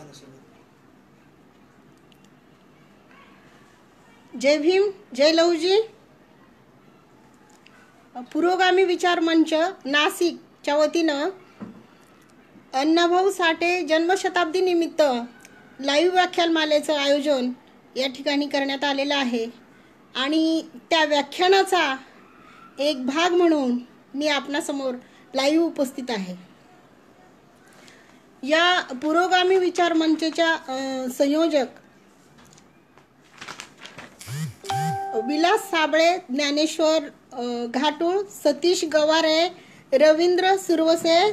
माझ्यासोबत. जय भीम, जय लहुजी. पुरोगामी विचार मंच नाशिकच्या वतीनं अण्णाभाऊ साठे जन्मशताब्दी निमित्त लाईव्ह व्याख्यानमालेचं आयोजन या ठिकाणी करण्यात आलेलं आहे आणि त्या व्याख्यानाचा एक भाग म्हणून मी आपणासमोर लाईव्ह उपस्थित आहे. या पुरोगामी विचार मंचच्या संयोजक विलास साबळे, ज्ञानेश्वर घाटूळ, सतीश गवारे, रवींद्र सुरवसे,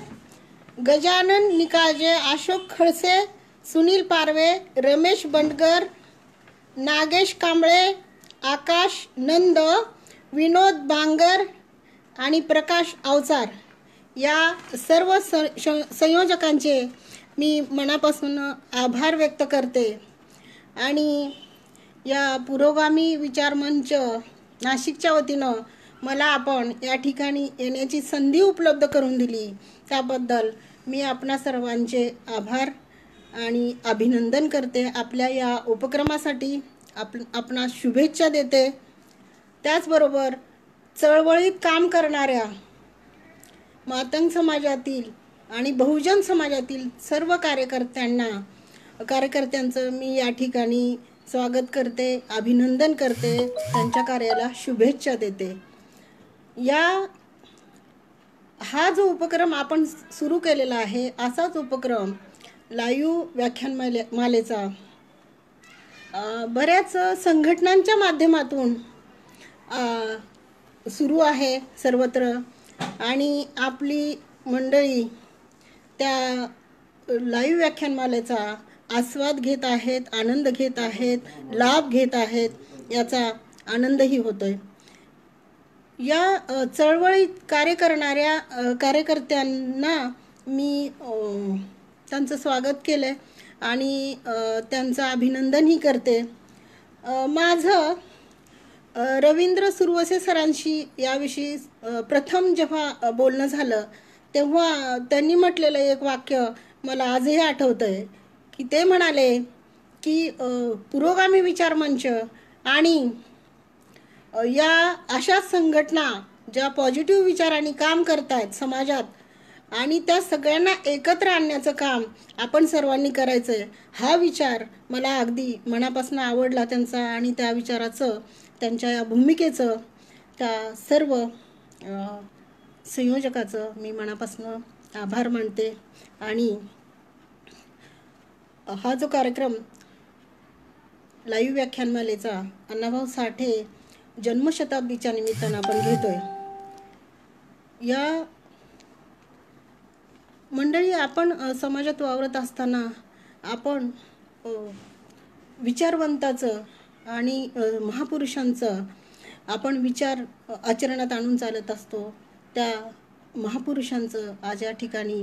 गजानन निकाळजे, अशोक खळसे, सुनील पारवे, रमेश बंडगर, नागेश कांबळे, आकाश नंद, विनोद बांगर आणि प्रकाश अवचार या सर्व संयोजकांचे मी मनापासून आभार व्यक्त करते. आणि या पुरोगामी विचार मंच नाशिकच्या वतीनं मला आपण या ठिकाणी येण्याची संधी उपलब्ध करून दिली त्याबद्दल मी आपणा सर्वांचे आभार आणि अभिनंदन करते. आपल्या या उपक्रमासाठी आपणास शुभेच्छा देते. त्याचबरोबर चळवळीत काम करणाऱ्या मातंग समाजातील आणि बहुजन समाजातील सर्व कार्यकर्त्यांचं मी या ठिकाणी स्वागत करते, अभिनंदन करते, त्यांच्या कार्याला शुभेच्छा देते. हा जो उपक्रम आपण सुरू केलेला आहे असाच उपक्रम लाईव्ह व्याख्यानमालेचा बऱ्याच संघटनांच्या माध्यमातून सुरू आहे सर्वत्र आणि आपली मंडळी त्या लाईव्ह व्याख्यानमालेचा आस्वाद घेत आहेत, आनंद घेत आहेत, लाभ घेत आहेत, याचा आनंदही होतोय. या चळवळीत कार्य करणाऱ्या कार्यकर्त्यांना मी त्यांचं स्वागत केलं आणि त्यांचं अभिनंदनही करते. माझं रवींद्र सुरवसे सरांशी याविषयी प्रथम जेव्हा बोलणं झालं तेव्हा त्यांनी म्हटलेलं एक वाक्य मला आजही आठवतंय की ते म्हणाले की पुरोगामी विचार मंच आणि या अशा संघटना ज्या पॉझिटिव्ह विचारांनी काम करतायत समाजात आणि त्या सगळ्यांना एकत्र आणण्याचं काम आपण सर्वांनी करायचंय. हा विचार मला अगदी मनापासून आवडला त्यांचा आणि त्या विचाराचं, त्यांच्या या भूमिकेचं, त्या सर्व संयोजकाचं मी मनापासून आभार मानते. आणि हा जो कार्यक्रम लाईव्ह व्याख्यानमालेचा अण्णाभाऊ साठे जन्मशताब्दीच्या निमित्तानं आपण घेतोय, या मंडळी आपण समाजात वावरत असताना आपण विचारवंताचं आणि महापुरुषांचं आपण विचार आचरणात आणून चालत असतो. त्या महापुरुषांचं आज या ठिकाणी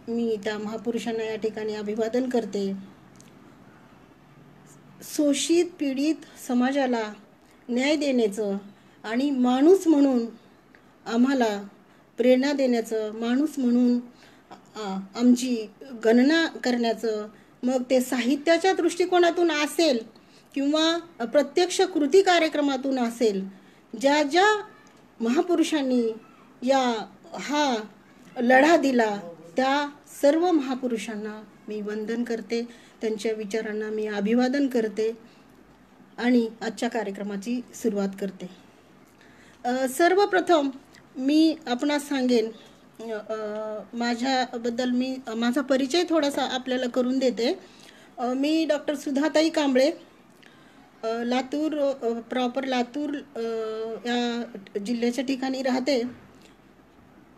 मी त्या महापुरुषांना या ठिकाणी अभिवादन करते. शोषित पीडित समाजाला न्याय देण्याचं आणि माणूस म्हणून आम्हाला प्रेरणा देण्याचं, माणूस म्हणून आमची गणना करण्याचं, मग ते साहित्याच्या दृष्टिकोनातून असेल किंवा प्रत्यक्ष कृती कार्यक्रमातून असेल, ज्या ज्या महापुरुषांनी हा लढा दिला त्या सर्व महापुरुषांना मी वंदन करते, त्यांच्या विचारांना मी अभिवादन करते आणि आजच्या कार्यक्रमाची सुरुवात करते. सर्वप्रथम मी आपणास सांगेन माझ्याबद्दल, माझा परिचय थोडासा आपल्याला करून देते. मी डॉक्टर सुधाताई कांबळे, लातूर, प्रॉपर लातूर या जिल्ह्याच्या ठिकाणी राहते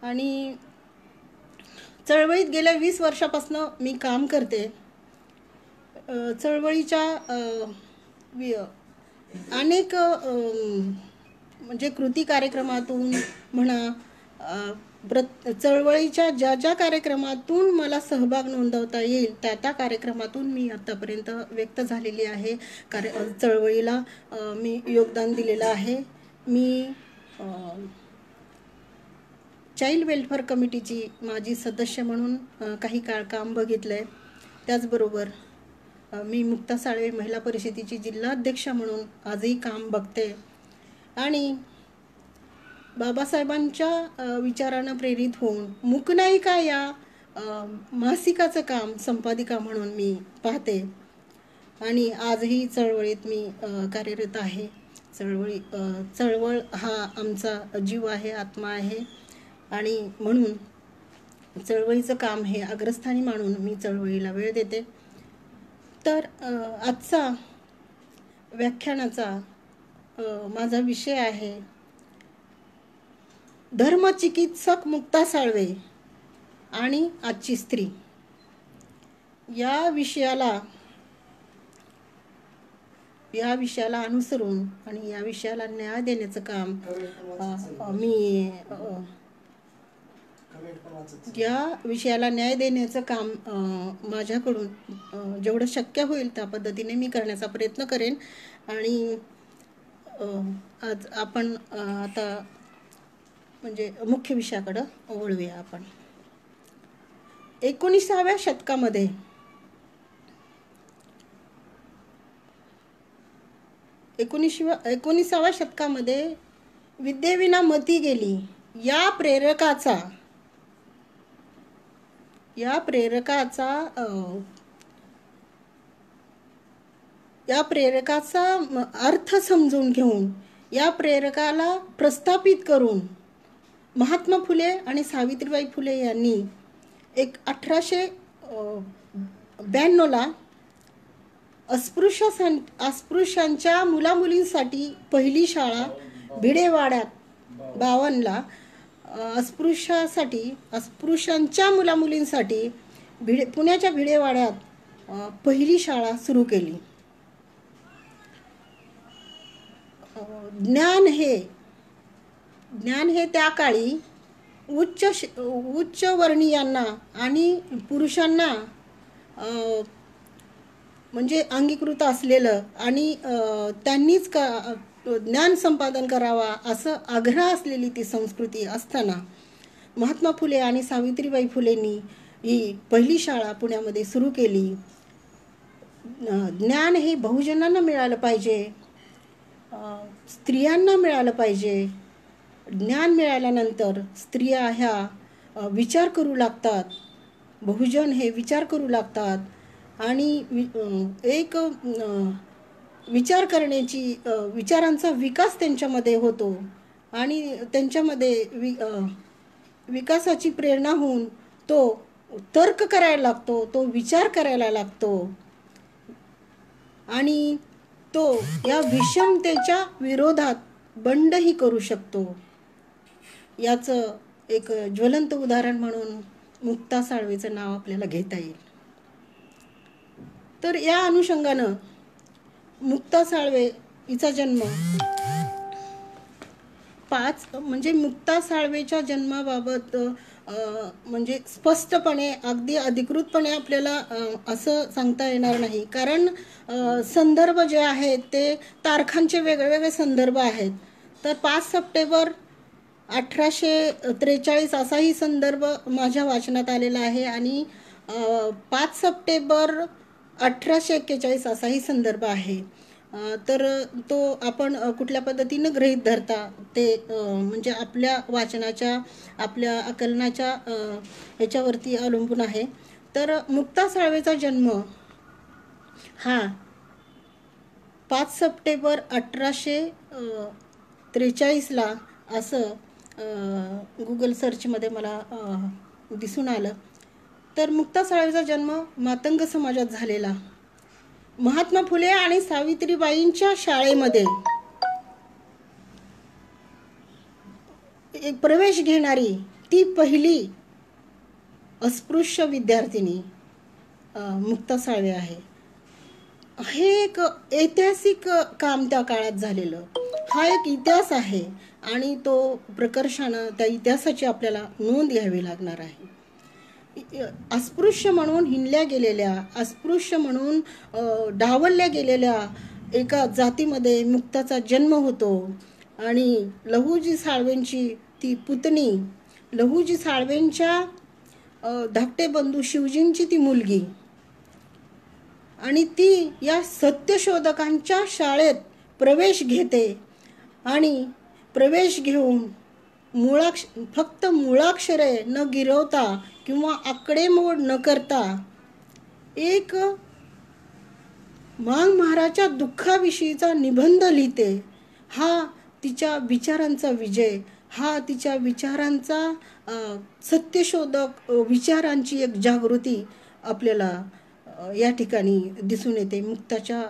आणि चळवळीत गेल्या 20 वर्षापासून मी काम करते. चळवळीच्या अनेक म्हणजे कृती कार्यक्रमातून म्हणा, चळवळीच्या ज्या ज्या कार्यक्रमातून मला सहभाग नोंदवता येईल त्या कार्यक्रमातून मी आतापर्यंत व्यक्त झालेली आहे. चळवळीला मी योगदान दिलेलं आहे. मी चाइल्ड वेलफेअर कमिटीची माजी सदस्य म्हणून काही काळ काम बघितलं आहे. त्याचबरोबर मी मुक्ता साळवे महिला परिषदेची जिल्हाध्यक्षा म्हणून आजही काम बघते आणि बाबासाहेबांच्या विचारानं प्रेरित होऊन मूकनायिका या मासिकाचं काम संपादिका म्हणून मी पाहते आणि आजही चळवळीत मी कार्यरत आहे. चळवळ हा आमचा जीव आहे, आत्मा आहे आणि म्हणून चळवळीचं काम हे अग्रस्थानी मानून मी चळवळीला वेळ देते. तर आजचा व्याख्यानाचा माझा विषय आहे धर्मचिकित्सक मुक्ता साळवे आणि आजची स्त्री. या विषयाला अनुसरून आणि या विषयाला न्याय देण्याचं काम मी या विषयाला न्याय देण्याचं काम माझ्याकडून जेवढं शक्य होईल त्या पद्धतीने मी करण्याचा प्रयत्न करेन. आणि आज आपण आता म्हणजे मुख्य विषयाकडं वळूया. आपण 19व्या शतकामध्ये एकोणीसाव्या शतकामध्ये विद्येविना मती गेली या प्रेरकाचा अर्थ समजून घेऊन या प्रेरकाला प्रस्थापित करून महात्मा फुले आणि सावित्रीबाई फुले यांनी 1892ला अस्पृश्यांच्या मुलामुलींसाठी पहिली शाळा भिडेवाड्यात, 52ला अस्पृश्यांच्या मुलामुलींसाठी पुण्याच्या भिडेवाड्यात पहिली शाळा सुरू केली. ज्ञान हे त्या काळी उच्च वर्णीयांना आणि पुरुषांना म्हणजे अंगीकृत असलेलं आणि त्यांनीच ज्ञान संपादन करावा असं आग्रह असलेली ती संस्कृती असताना महात्मा फुले आणि सावित्रीबाई फुलेंनी ही पहिली शाळा पुण्यामध्ये सुरू केली. ज्ञान हे बहुजनांना मिळालं पाहिजे, स्त्रियांना मिळालं पाहिजे. ज्ञान मिळाल्यानंतर स्त्रिया ह्या विचार करू लागतात, बहुजन हे विचार करू लागतात आणि एक विचार करण्याची विचारांचा विकास त्यांच्यामध्ये होतो आणि त्यांच्यामध्ये विकासाची प्रेरणा होऊन तो तर्क करायला लागतो, तो विचार करायला लागतो आणि तो या विषमतेच्या विरोधात बंडही करू शकतो. याचं एक ज्वलंत उदाहरण म्हणून मुक्ता साळवेचं नाव आपल्याला घेता येईल. तर या अनुषंगानं मुक्ता साळवे हिचा जन्म म्हणजे मुक्ता साळवेच्या जन्माबाबत म्हणजे स्पष्टपणे अगदी अधिकृतपणे आपल्याला असं सांगता येणार नाही, कारण संदर्भ जे आहेत ते तारखांचे वेगवेगळे संदर्भ आहेत. तर 5 सप्टेंबर 1843 असाही संदर्भ माझ्या वाचनात आलेला आहे आणि 5 सप्टेंबर 1841 असाही संदर्भ आहे. तर तो आपण कुठल्या पद्धतीनं गृहीत धरता ते म्हणजे आपल्या वाचनाच्या, आपल्या आकलनाच्या ह्याच्यावरती अवलंबून आहे. तर मुक्ता साळवेचा जन्म हा 5 सप्टेंबर 1843ला असं गुगल सर्चमध्ये मला दिसून आलं. तर मुक्ता साळवेचा जन्म मातंग समाजात झालेला. महात्मा फुले आणि सावित्रीबाईंच्या शाळेमध्ये एक प्रवेश घेणारी ती पहिली अस्पृश्य विद्यार्थिनी मुक्ता साळवे आहे. हे एक ऐतिहासिक काम त्या काळात झालेलं, हा एक इतिहास आहे आणि तो प्रकर्षानं त्या इतिहासाची आपल्याला नोंद घ्यावी लागणार आहे. अस्पृश्य म्हणून हिणल्या गेलेल्या, अस्पृश्य म्हणून डावलल्या गेलेल्या एका जातीमध्ये मुक्ताचा जन्म होतो आणि लहुजी साळवेंची ती पुतणी लहुजी साळवेंच्या धाकटे बंधू शिवजींची ती मुलगी, आणि ती या सत्यशोधकांच्या शाळेत प्रवेश घेते आणि प्रवेश घेऊन फक्त मुळाक्षरे न गिरवता किंवा आकडेमोड न करता एक मांग महाराजच्या दुःखाविषयीचा निबंध लिहिते. हा तिच्या विचारांचा विजय, हा तिच्या विचारांचा सत्यशोधक विचारांची एक जागृती आपल्याला या ठिकाणी दिसून येते. मुक्ताच्या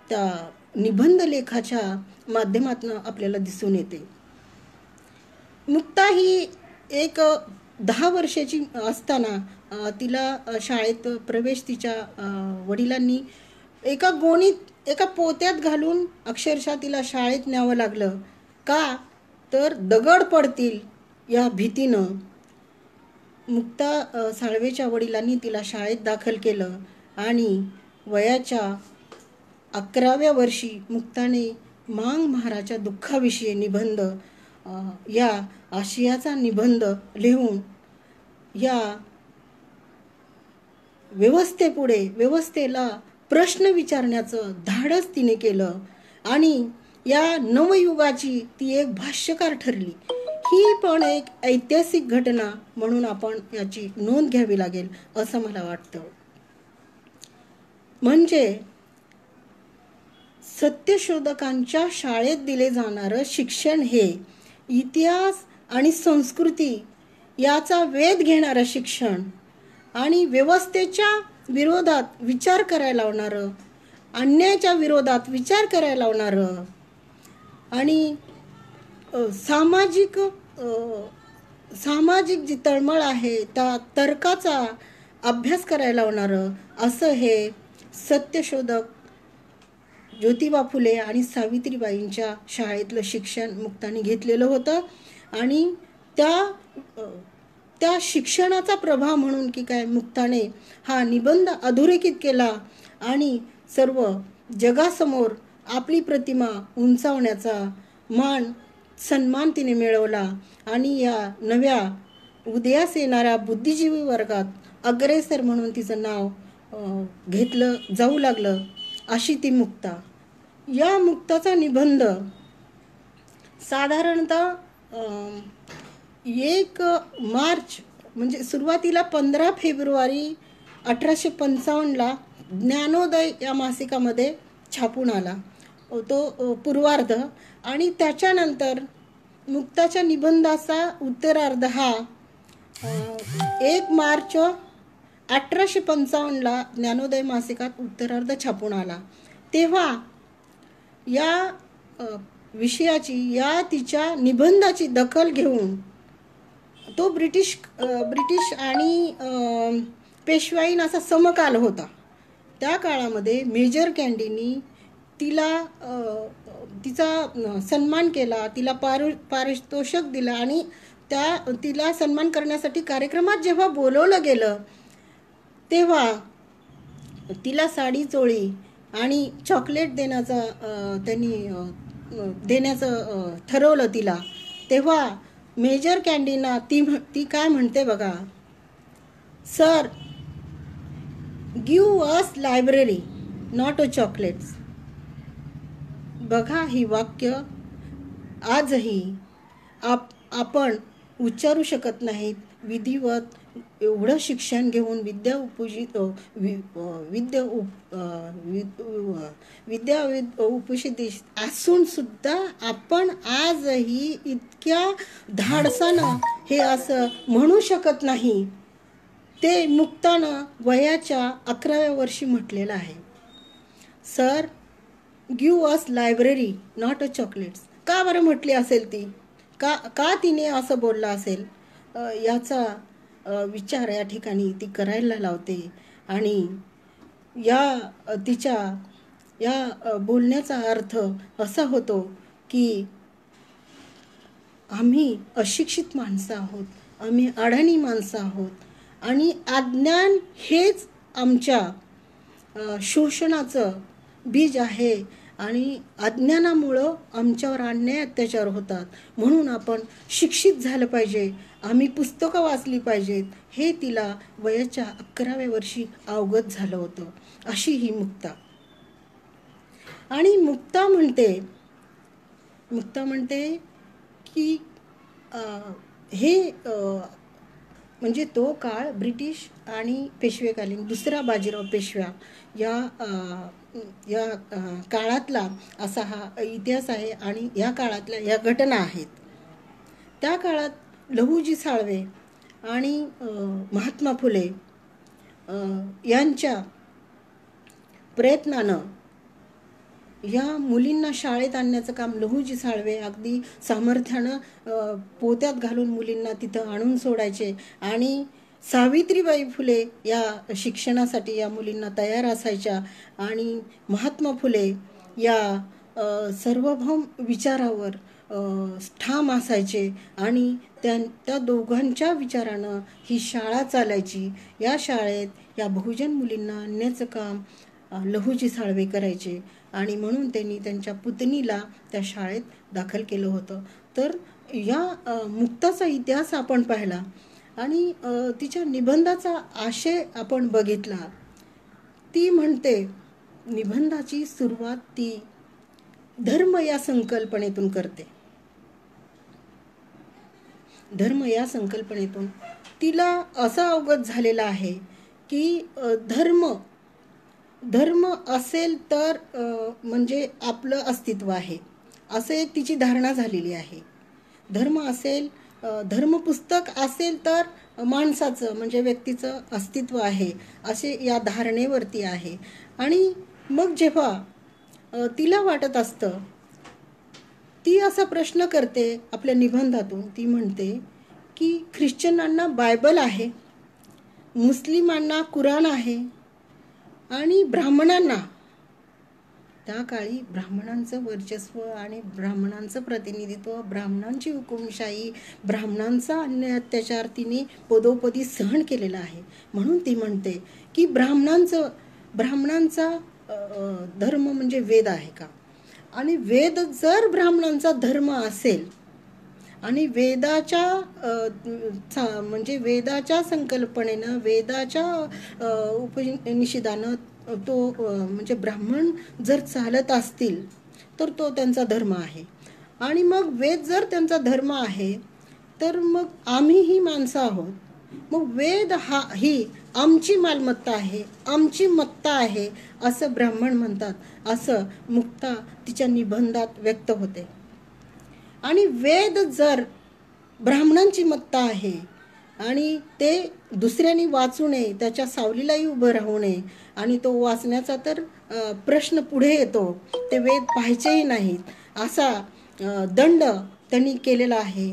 त्या निबंध लेखाच्या माध्यमातून आपल्याला दिसून येते. मुक्ता ही एक 10 वर्षाची असताना तिला शाळेत प्रवेश तिच्या वडिलांनी एका गोणीत एका पोत्यात घालून अक्षरशः तिला शाळेत न्यावं लागलं. का तर दगड पडतील या भीतीनं. मुक्ता साळवेच्या वडिलांनी तिला शाळेत दाखल केलं आणि वयाच्या 11व्या वर्षी मुक्ताने मांग महाराजच्या दुःखाविषयी निबंध, या आशयाचा निबंध लिहून या व्यवस्थेला प्रश्न विचारण्याचं धाडस तिने केलं आणि या नवयुगाची ती एक भाष्यकार ठरली. ही पण एक ऐतिहासिक घटना म्हणून आपण याची नोंद घ्यावी लागेल असं मला वाटतं. म्हणजे सत्यशोधकांच्या शाळेत दिले जाणारं शिक्षण हे इतिहास आणि संस्कृती याचा वेध घेणारं शिक्षण आणि व्यवस्थेच्या विरोधात विचार करायला लावणारं, अन्यायाच्या विरोधात विचार करायला लावणारं आणि सामाजिक जी तळमळ आहे त्या तर्काचा अभ्यास करायला लावणारं असं हे सत्यशोधक ज्योतिबा फुले आणि सावित्रीबाईंच्या शाळेतलं शिक्षण मुक्ताने घेतलेलं होतं. आणि त्या शिक्षणाचा प्रभाव म्हणून की काय मुक्ताने हा निबंध अधोरेखित केला आणि सर्व जगासमोर आपली प्रतिमा उंचावण्याचा सन्मान तिने मिळवला आणि या नव्या उदयास येणाऱ्या बुद्धिजीवी वर्गात अग्रेसर म्हणून तिचं नाव घेतलं जाऊ लागलं. अशी ती मुक्ता. या मुक्ताचा निबंध साधारणतः 1 मार्च म्हणजे सुरुवातीला 15 फेब्रुवारी 1855ला ज्ञानोदय या मासिकामध्ये छापून आला तो पूर्वार्ध, आणि त्याच्यानंतर मुक्ताच्या निबंधाचा उत्तरार्ध हा 1 मार्च 1855ला ज्ञानोदय मासिकात उत्तरार्ध छापून आला. तेव्हा या विषयाची, या तिच्या निबंधाची दखल घेऊन तो ब्रिटिश आणि पेशवाईन असा समकाल होता. त्या काळामध्ये मेजर कँडीनी तिचा सन्मान केला, तिला पारितोषिक दिलं आणि तिला सन्मान करण्यासाठी कार्यक्रमात जेव्हा बोलवलं गेलं तेव्हा तिला साडी चोळी आणि चॉकलेट देण्याचं ठरवलं तिला. तेव्हा मेजर कँडीना ती काय म्हणते बघा, sir give us library not a chocolates. बघा ही वाक्य आजही आपण उच्चारू शकत नाहीत. विधिवत एवढं शिक्षण घेऊन विद्या उपशित असून सुद्धा आपण आजही इतक्या धाडसानं हे असं म्हणू शकत नाही. ते मुक्तानं वयाच्या 11व्या वर्षी म्हटलेलं आहे. Sir give us library not a chocolates. का बरं म्हटली असेल ती? का तिने असं बोललं असेल याचा विचार या ठिकाणी ती करायला लावते. आणि तिच्या या बोलण्याचा अर्थ असा होतो की आम्ही अशिक्षित माणसं आहोत, आम्ही अडाणी माणसं आहोत आणि अज्ञान हेच आमच्या शोषणाचं बीज आहे आणि अज्ञानामुळं आमच्यावर अन्याय अत्याचार होतात, म्हणून आपण शिक्षित झालं पाहिजे, आम्ही पुस्तकं वाचली पाहिजेत, हे तिला वयाच्या 11व्या वर्षी अवगत झालं होतं. अशी ही मुक्ता. आणि मुक्ता म्हणते की हे म्हणजे तो काळ ब्रिटिश आणि पेशवेकालीन, दुसरा बाजीराव पेशवा या काळातला असा हा इतिहास आहे. आणि या काळातल्या या घटना आहेत. त्या काळात लहुजी साळवे आणि महात्मा फुले यांच्या प्रयत्नानं या मुलींना शाळेत आणण्याचं काम लहुजी साळवे अगदी सामर्थ्यानं पोत्यात घालून मुलींना तिथं आणून सोडायचे. आणि सावित्रीबाई फुले या शिक्षणासाठी या मुलींना तयार असायच्या. आणि महात्मा फुले या सार्वभौम विचारावर ठाम असायचे. आणि त्या दोघांच्या विचारानं ही शाळा चालायची. या शाळेत या बहुजन मुलींना आणण्याचं काम लहुजी साळवे करायचे. आणि म्हणून त्यांनी त्यांच्या पुतणीला त्या शाळेत दाखल केलं होतं. तर या मुक्ताचा इतिहास आपण पाहिला आणि तिच्या निबंधाचा आशय आपण बघितला. ती म्हणते, निबंधाची सुरुवात ती धर्म या संकल्पनेतून करते. धर्म या संकल्पनेतून तिला असं अवगत झालेलं आहे की धर्म असेल तर म्हणजे आपलं अस्तित्व आहे, असं एक तिची धारणा झालेली आहे. धर्म असेल, धर्मपुस्तक असेल तर माणसाचं म्हणजे व्यक्तीचं अस्तित्व आहे, असे या धारणेवरती आहे. आणि मग जेव्हा तिला वाटत असतं, ती असा प्रश्न करते आपल्या निबंधातून. ती म्हणते की ख्रिश्चनांना बायबल आहे, मुस्लिमांना कुराण आहे, आणि ब्राह्मणांना, त्या काळी ब्राह्मणांचं वर्चस्व आणि ब्राह्मणांचं प्रतिनिधित्व, ब्राह्मणांची हुकुमशाही, ब्राह्मणांचा अन्याय अत्याचार तिने पदोपदी सहन केलेला आहे. म्हणून ती म्हणते की ब्राह्मणांचा धर्म म्हणजे वेद आहे का? आणि वेद जर ब्राह्मणांचा धर्म असेल आणि वेदाच्या संकल्पनेनं, वेदाच्या उपनिषदानं तो म्हणजे ब्राह्मण जर चालत असतील तर तो त्यांचा धर्म आहे. आणि मग वेद जर त्यांचा धर्म आहे तर मग आम्हीही माणसं आहोत. मग वेद ही आमची मालमत्ता आहे, आमची मत्ता आहे, असं ब्राह्मण म्हणतात. असं मुक्ता तिच्या निबंधात व्यक्त होते. आणि वेद जर ब्राह्मणांची मत्ता आहे आणि ते दुसऱ्यांनी वाचू नये, त्याच्या सावलीलाही उभं राहू नये, आणि तो वाचण्याचा तर प्रश्न पुढे येतो, ते वेद पाहायचेही नाहीत, असा दंड त्यांनी केलेला आहे.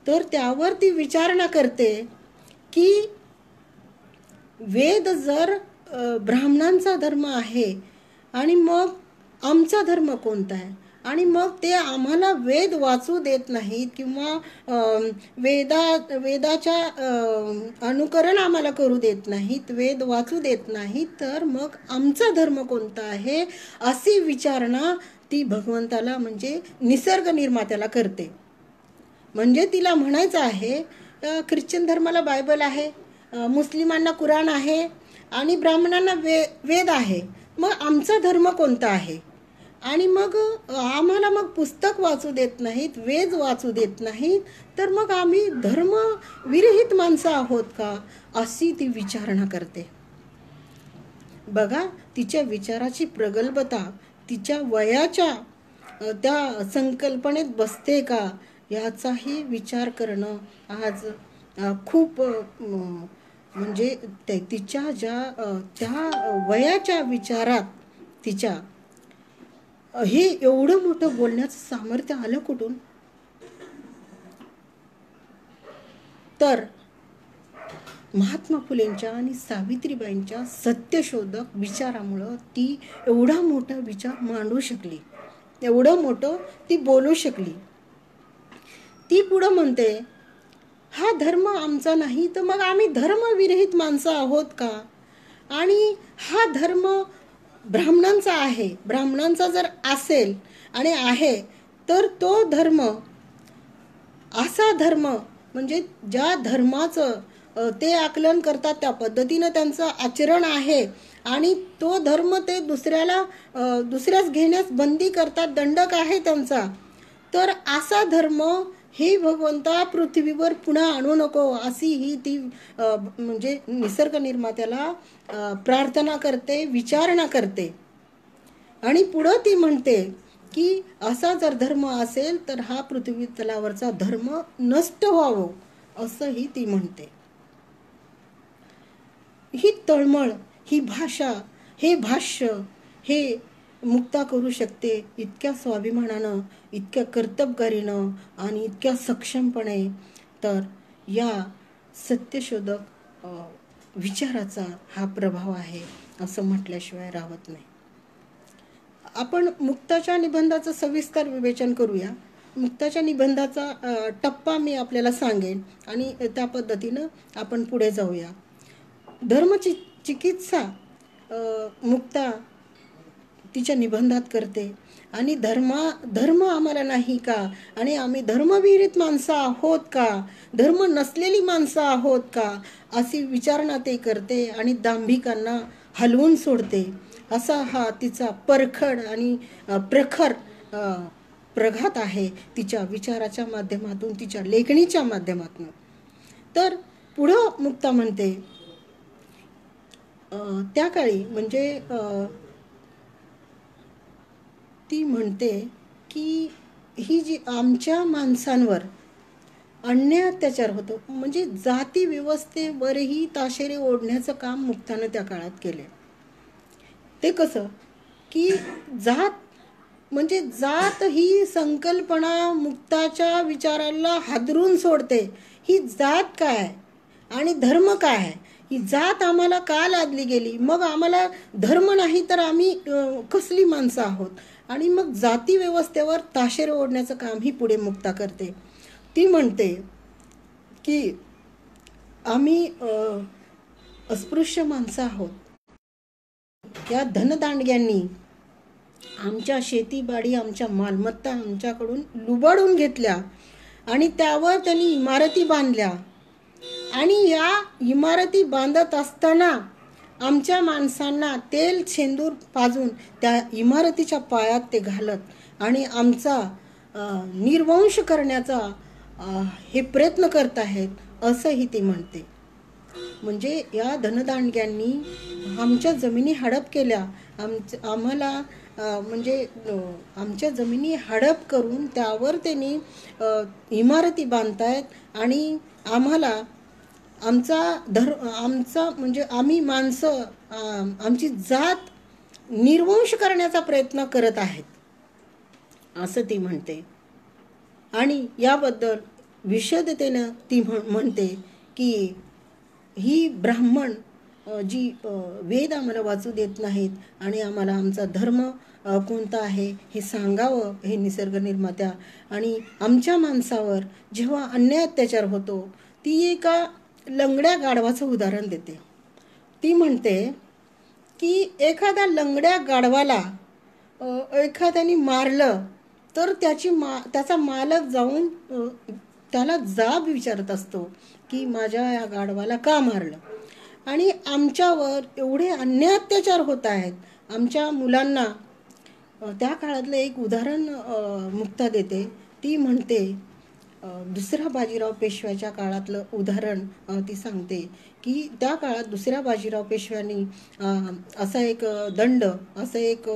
तर त्यावर ती विचारणा करते की वेद जर ब्राह्मणांचा धर्म आहे आणि मग आमचा धर्म कोणता आहे? आणि मग ते आम्हाला वेद वाचू देत नाहीत किंवा वेदाच्या अनुकरण आम्हाला करू देत नाहीत, वेद वाचू देत नाहीत, तर मग आमचा धर्म कोणता आहे? अशी विचारणा ती भगवंताला म्हणजे निसर्ग निर्मात्याला करते. म्हणजे तिला म्हणायचं आहे, ख्रिश्चन धर्माला बायबल आहे, मुस्लिमांना कुराण आहे आणि ब्राह्मणांना वेद आहे, मग आमचा धर्म कोणता आहे? आणि मग आम्हाला मग पुस्तक वाचू देत नाहीत, वेद वाचू देत नाहीत, तर मग आम्ही धर्म विरहित माणसं आहोत का? अशी ती विचारणा करते. बघा, तिच्या विचाराची प्रगल्भता तिच्या वयाच्या त्या संकल्पनेत बसते का, याचाही विचार करणं आज खूप म्हणजे तिच्या त्या वयाच्या विचारात तिच्या हे एवढं मोठं बोलण्याचं सामर्थ्य आलं कुठून? तर महात्मा फुलेंच्या आणि सावित्रीबाईंच्या सत्यशोधक विचारामुळं ती एवढा मोठा विचार मांडू शकली, एवढं मोठं ती बोलू शकली. ती पुढं म्हणते, हा धर्म आमचा नाही तर मग आम्ही धर्मविरहित माणसं आहोत का? आणि हा धर्म ब्राह्मणांचा आहे, ब्राह्मणांचा जर असेल आणि आहे, तर तो धर्म, असा धर्म म्हणजे ज्या धर्माचं ते आकलन करतात, त्या पद्धतीनं त्यांचं आचरण आहे आणि तो धर्म ते दुसऱ्याच घेण्यास बंदी करतात, दंडक आहे त्यांचा, तर असा धर्म हे भगवंता पृथ्वीवर पुन्हा आणू नको, अशी ही ती म्हणजे निसर्ग निर्मात्याला प्रार्थना करते, विचारणा करते. आणि पुढं ती म्हणते की असा जर धर्म असेल तर हा पृथ्वी तलावरचा धर्म नष्ट व्हावं, असंही ती म्हणते. ही तळमळ, ही भाषा, हे भाष्य हे मुक्ता करू शकते इतक्या स्वाभिमानानं, इतक्या कर्तबगारीनं आणि इतक्या सक्षमपणे. तर या सत्यशोधक विचाराचा हा प्रभाव आहे असं म्हटल्याशिवाय राहत नाही. आपण मुक्ताच्या निबंधाचं सविस्तर विवेचन करूया. मुक्ताच्या निबंधाचा टप्पा मी आपल्याला सांगेन आणि त्या पद्धतीनं आपण पुढे जाऊया. चिकित्सा मुक्ता तिच्या निबंधात करते आणि धर्म आम्हाला नाही का, आणि आम्ही धर्मविरहित माणसं आहोत का, धर्म नसलेली माणसं आहोत का, अशी विचारणा ते करते आणि दांभिकांना हलवून सोडते. असा हा तिचा परखड आणि प्रखर प्रघात आहे तिच्या विचाराच्या माध्यमातून, तिच्या लेखणीच्या माध्यमातून. तर पुढं मुक्ता म्हणते, त्या काळी म्हणजे ती म्हणते की ही जी आमच्या माणसांवर अन्याय अत्याचार होतो, म्हणजे जाती व्यवस्थेवरही ताशेरे ओढण्याचं काम मुक्तानं त्या काळात केले. ते कसं की जात ही संकल्पना मुक्ताच्या विचाराला हादरून सोडते. ही जात काय आणि धर्म काय आहे, ही जात आम्हाला का लादली गेली, मग आम्हाला धर्म नाही तर आम्ही कसली माणसं आहोत, आणि मग जाती व्यवस्थेवर ताशेरे ओढण्याचं काम ही पुढे मुक्ता करते. ती म्हणते की आम्ही अस्पृश्य माणसं आहोत. या धनदांडग्यांनी आमच्या शेतीबाडी, आमच्या मालमत्ता आमच्याकडून लुबाडून घेतल्या आणि त्यावर त्यांनी इमारती बांधल्या, आणि या इमारती बांधत असताना आमच्या माणसांना तेल शेंदूर पाजून त्या इमारतीच्या पायात ते घालत आणि आमचा निर्वंश करण्याचा हे प्रयत्न करत आहेत, असंही ती म्हणते. म्हणजे या धनदांडग्यांनी आमच्या जमिनी हडप केल्या, आम्हाला म्हणजे आमच्या जमिनी हडप करून त्यावर त्यांनी इमारती बांधतायत आणि आम्हाला आमचा म्हणजे आम्ही माणसं, आमची जात निर्वंश करण्याचा प्रयत्न करत आहेत, असं ती म्हणते. आणि याबद्दल विशदतेनं ती म्हणते की ही ब्राह्मण जी वेद आम्हाला वाचू देत नाहीत आणि आम्हाला आमचा धर्म कोणता आहे हे सांगावं, हे निसर्ग निर्मात्या, आणि आमच्या माणसावर जेव्हा अन्याय अत्याचार होतो, ती एका लंगड्या गाढवाचं उदाहरण देते. ती म्हणते की एखाद्या लंगड्या गाढवाला एखाद्याने मारलं तर त्याचा मालक जाऊन त्याला जाब विचारत असतो की माझ्या या गाढवाला का मारलं, आणि आमच्यावर एवढे अन्याय अत्याचार होत आहेत, आमच्या मुलांना. त्या काळातलं एक उदाहरण मुक्ता देते. ती म्हणते दुसरा बाजीराव पेशव्याच्या काळातलं उदाहरण ती सांगते की त्या काळात दुसऱ्या बाजीराव पेशव्यांनी असा एक दंड, असं एक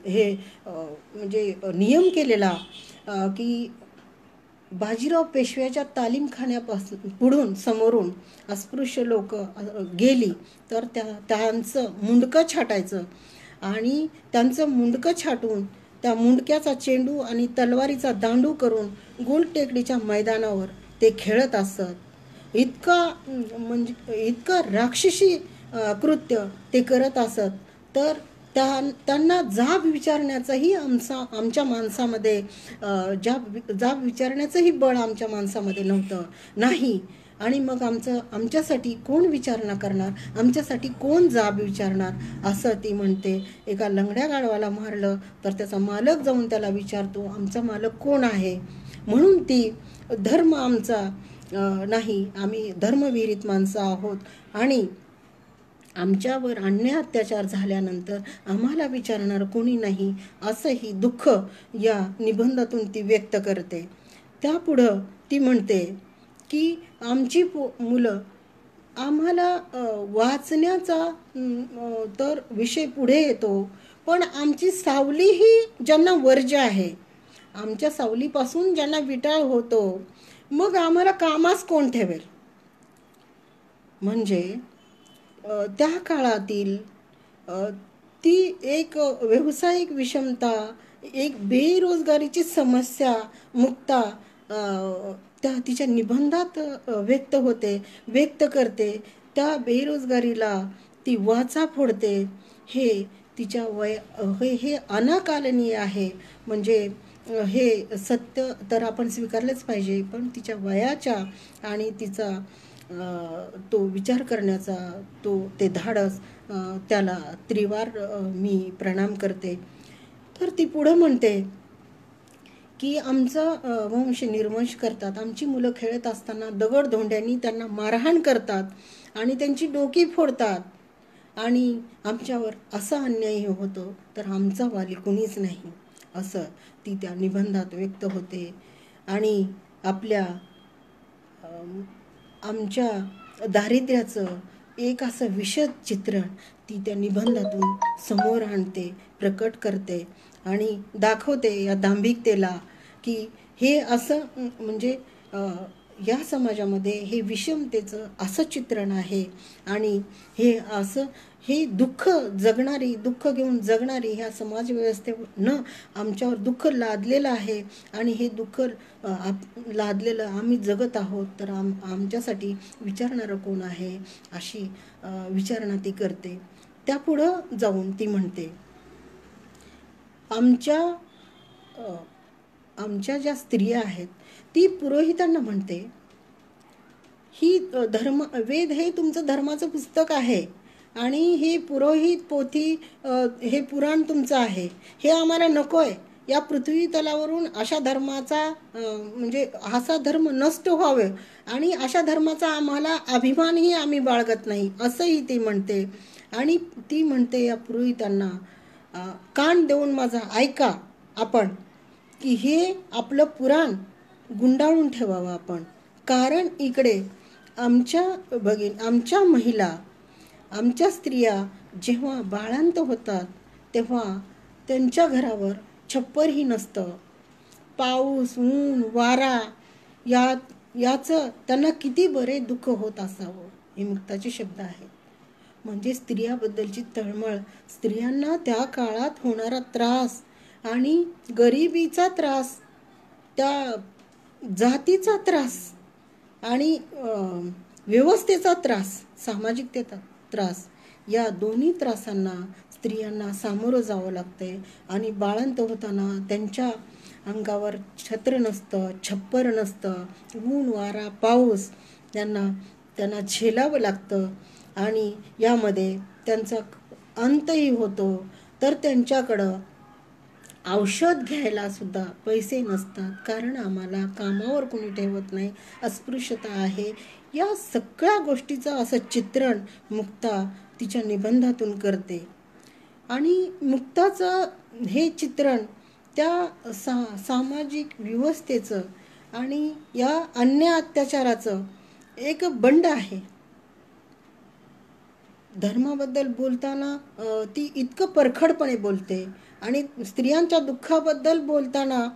हे म्हणजे नियम केलेला की बाजीराव पेशव्याच्या तालीमखान्यापासून पुढून समोरून अस्पृश्य लोक गेली तर त्यांचं मुंडकं छाटायचं, आणि त्यांचं मुंडकं छाटून त्या मुंडक्याचा चेंडू आणि तलवारीचा दांडू करून गोलटेकडीच्या मैदानावर ते खेळत असत. इतकं राक्षसी कृत्य ते करत असत. तर त्यांना जाब विचारण्याचाही आमच्या माणसामध्ये जाब विचारण्याचंही बळ आमच्या माणसामध्ये नव्हतं. नाही, आणि मग आमच्यासाठी कोण विचारणा करणार, आमच्यासाठी कोण जाब विचारणार असं ती म्हणते. एका लंगड्या गाढवाला मारलं तर त्याचा मालक जाऊन त्याला विचारतो, आमचा मालक कोण आहे. म्हणून ती धर्म आमचा नाही, आम्ही धर्मविरहित माणसं आहोत आणि आमच्यावर अन्याय अत्याचार झाल्यानंतर आम्हाला विचारणार कोणी नाही, असंही दुःख या निबंधातून ती व्यक्त करते. त्यापुढं ती म्हणते की आमची मुलं आम्हाला वाचण्याचा तर विषय पुढे येतो, पण आमची सावली ही ज्यांना वर्ज्य आहे, आमच्या सावलीपासून ज्यांना विटाळ होतो, मग आम्हाला कामास कोण ठेवेल. म्हणजे त्या काळातील ती एक व्यावसायिक विषमता, एक बेरोजगारीची समस्या मुक्ता त्या तिच्या निबंधात व्यक्त करते. त्या बेरोजगारीला ती वाचा फोडते. हे तिच्या हे अनाकालनीय आहे. म्हणजे हे सत्य तर आपण स्वीकारलंच पाहिजे, पण तिच्या वयाच्या आणि तिचा तो विचार करण्याचा ते धाडस, त्याला त्रिवार मी प्रणाम करते. तर ती पुढं म्हणते की आमचा वंश निर्वंश करतात, आमची मुलं खेळत असताना दगडधोंड्यांनी त्यांना मारहाण करतात आणि त्यांची डोकी फोडतात आणि आमच्यावर असा अन्याय होतो तर आमचा वाली कुणीच नाही, असं ती त्या निबंधात व्यक्त होते. आणि आपल्या आमच्या दारिद्र्याचं एक असं विशद चित्रण ती त्या निबंधातून समोर आणते, प्रकट करते आणि दाखवते या दांभिकतेला की हे असं म्हणजे या समाजामध्ये हे विषमतेचं असं चित्रण आहे. आणि हे दुःख घेऊन जगणारी ह्या समाजव्यवस्थेनं आमच्यावर दुःख लादलेलं आहे आणि हे दुःख लादलेलं आम्ही जगत आहोत, तर आमच्यासाठी विचारणारं कोण आहे, अशी विचारणा ती करते. त्यापुढं जाऊन ती म्हणते, आमच्या ज्या स्त्रिया आहेत ती पुरोहितांना म्हणते, ही वेद हे तुमचं धर्माचं पुस्तक आहे आणि हे पुरोहित पोथी हे पुराण तुमचं आहे, हे आम्हाला नको आहे. या पृथ्वी तलावरून अशा धर्माचा म्हणजे असा धर्म नष्ट व्हावे आणि अशा धर्माचा आम्हाला अभिमानही आम्ही बाळगत नाही, असंही ती म्हणते. आणि ती म्हणते या पुरोहितांना, कान देऊन माझा ऐका आपण, की हे आपलं पुराण गुंडाळून ठेवावं आपण. कारण इकडे आमच्या महिला, आमच्या स्त्रिया जेव्हा बाळांत होतात तेव्हा त्यांच्या घरावर छप्परही नसतं. पाऊस, ऊन, वारा याचं त्यांना किती बरे दुःख होत असावं, हे मुक्ताचे शब्द आहेत. म्हणजे स्त्रियाबद्दलची तळमळ, स्त्रियांना त्या काळात होणारा त्रास आणि गरिबीचा त्रास, त्या जातीचा त्रास आणि व्यवस्थेचा त्रास, सामाजिकतेचा त्रास, या दोन्ही त्रासांना स्त्रियांना सामोरं जावं लागतंय. आणि बाळंत होताना त्यांच्या अंगावर छत्र नसतं, छप्पर नसतं, ऊन, वारा, पाऊस त्यांना झेलावं लागतं आणि यामध्ये त्यांचा अंतही होतो. तर त्यांच्याकडं औषध घ्यायला सुद्धा पैसे नसतात, कारण आम्हाला कामावर कोणी ठेवत नाही, अस्पृश्यता आहे. या सगळ्या गोष्टीचं असं चित्रण मुक्ता तिच्या निबंधातून करते. आणि मुक्ताचं हे चित्रण त्या सामाजिक व्यवस्थेचं आणि या अन्याय अत्याचाराचं एक बंड आहे. धर्माबद्दल बोलताना ती इतकं परखडपणे बोलते आणि स्त्रियांच्या दुःखाबद्दल बोलताना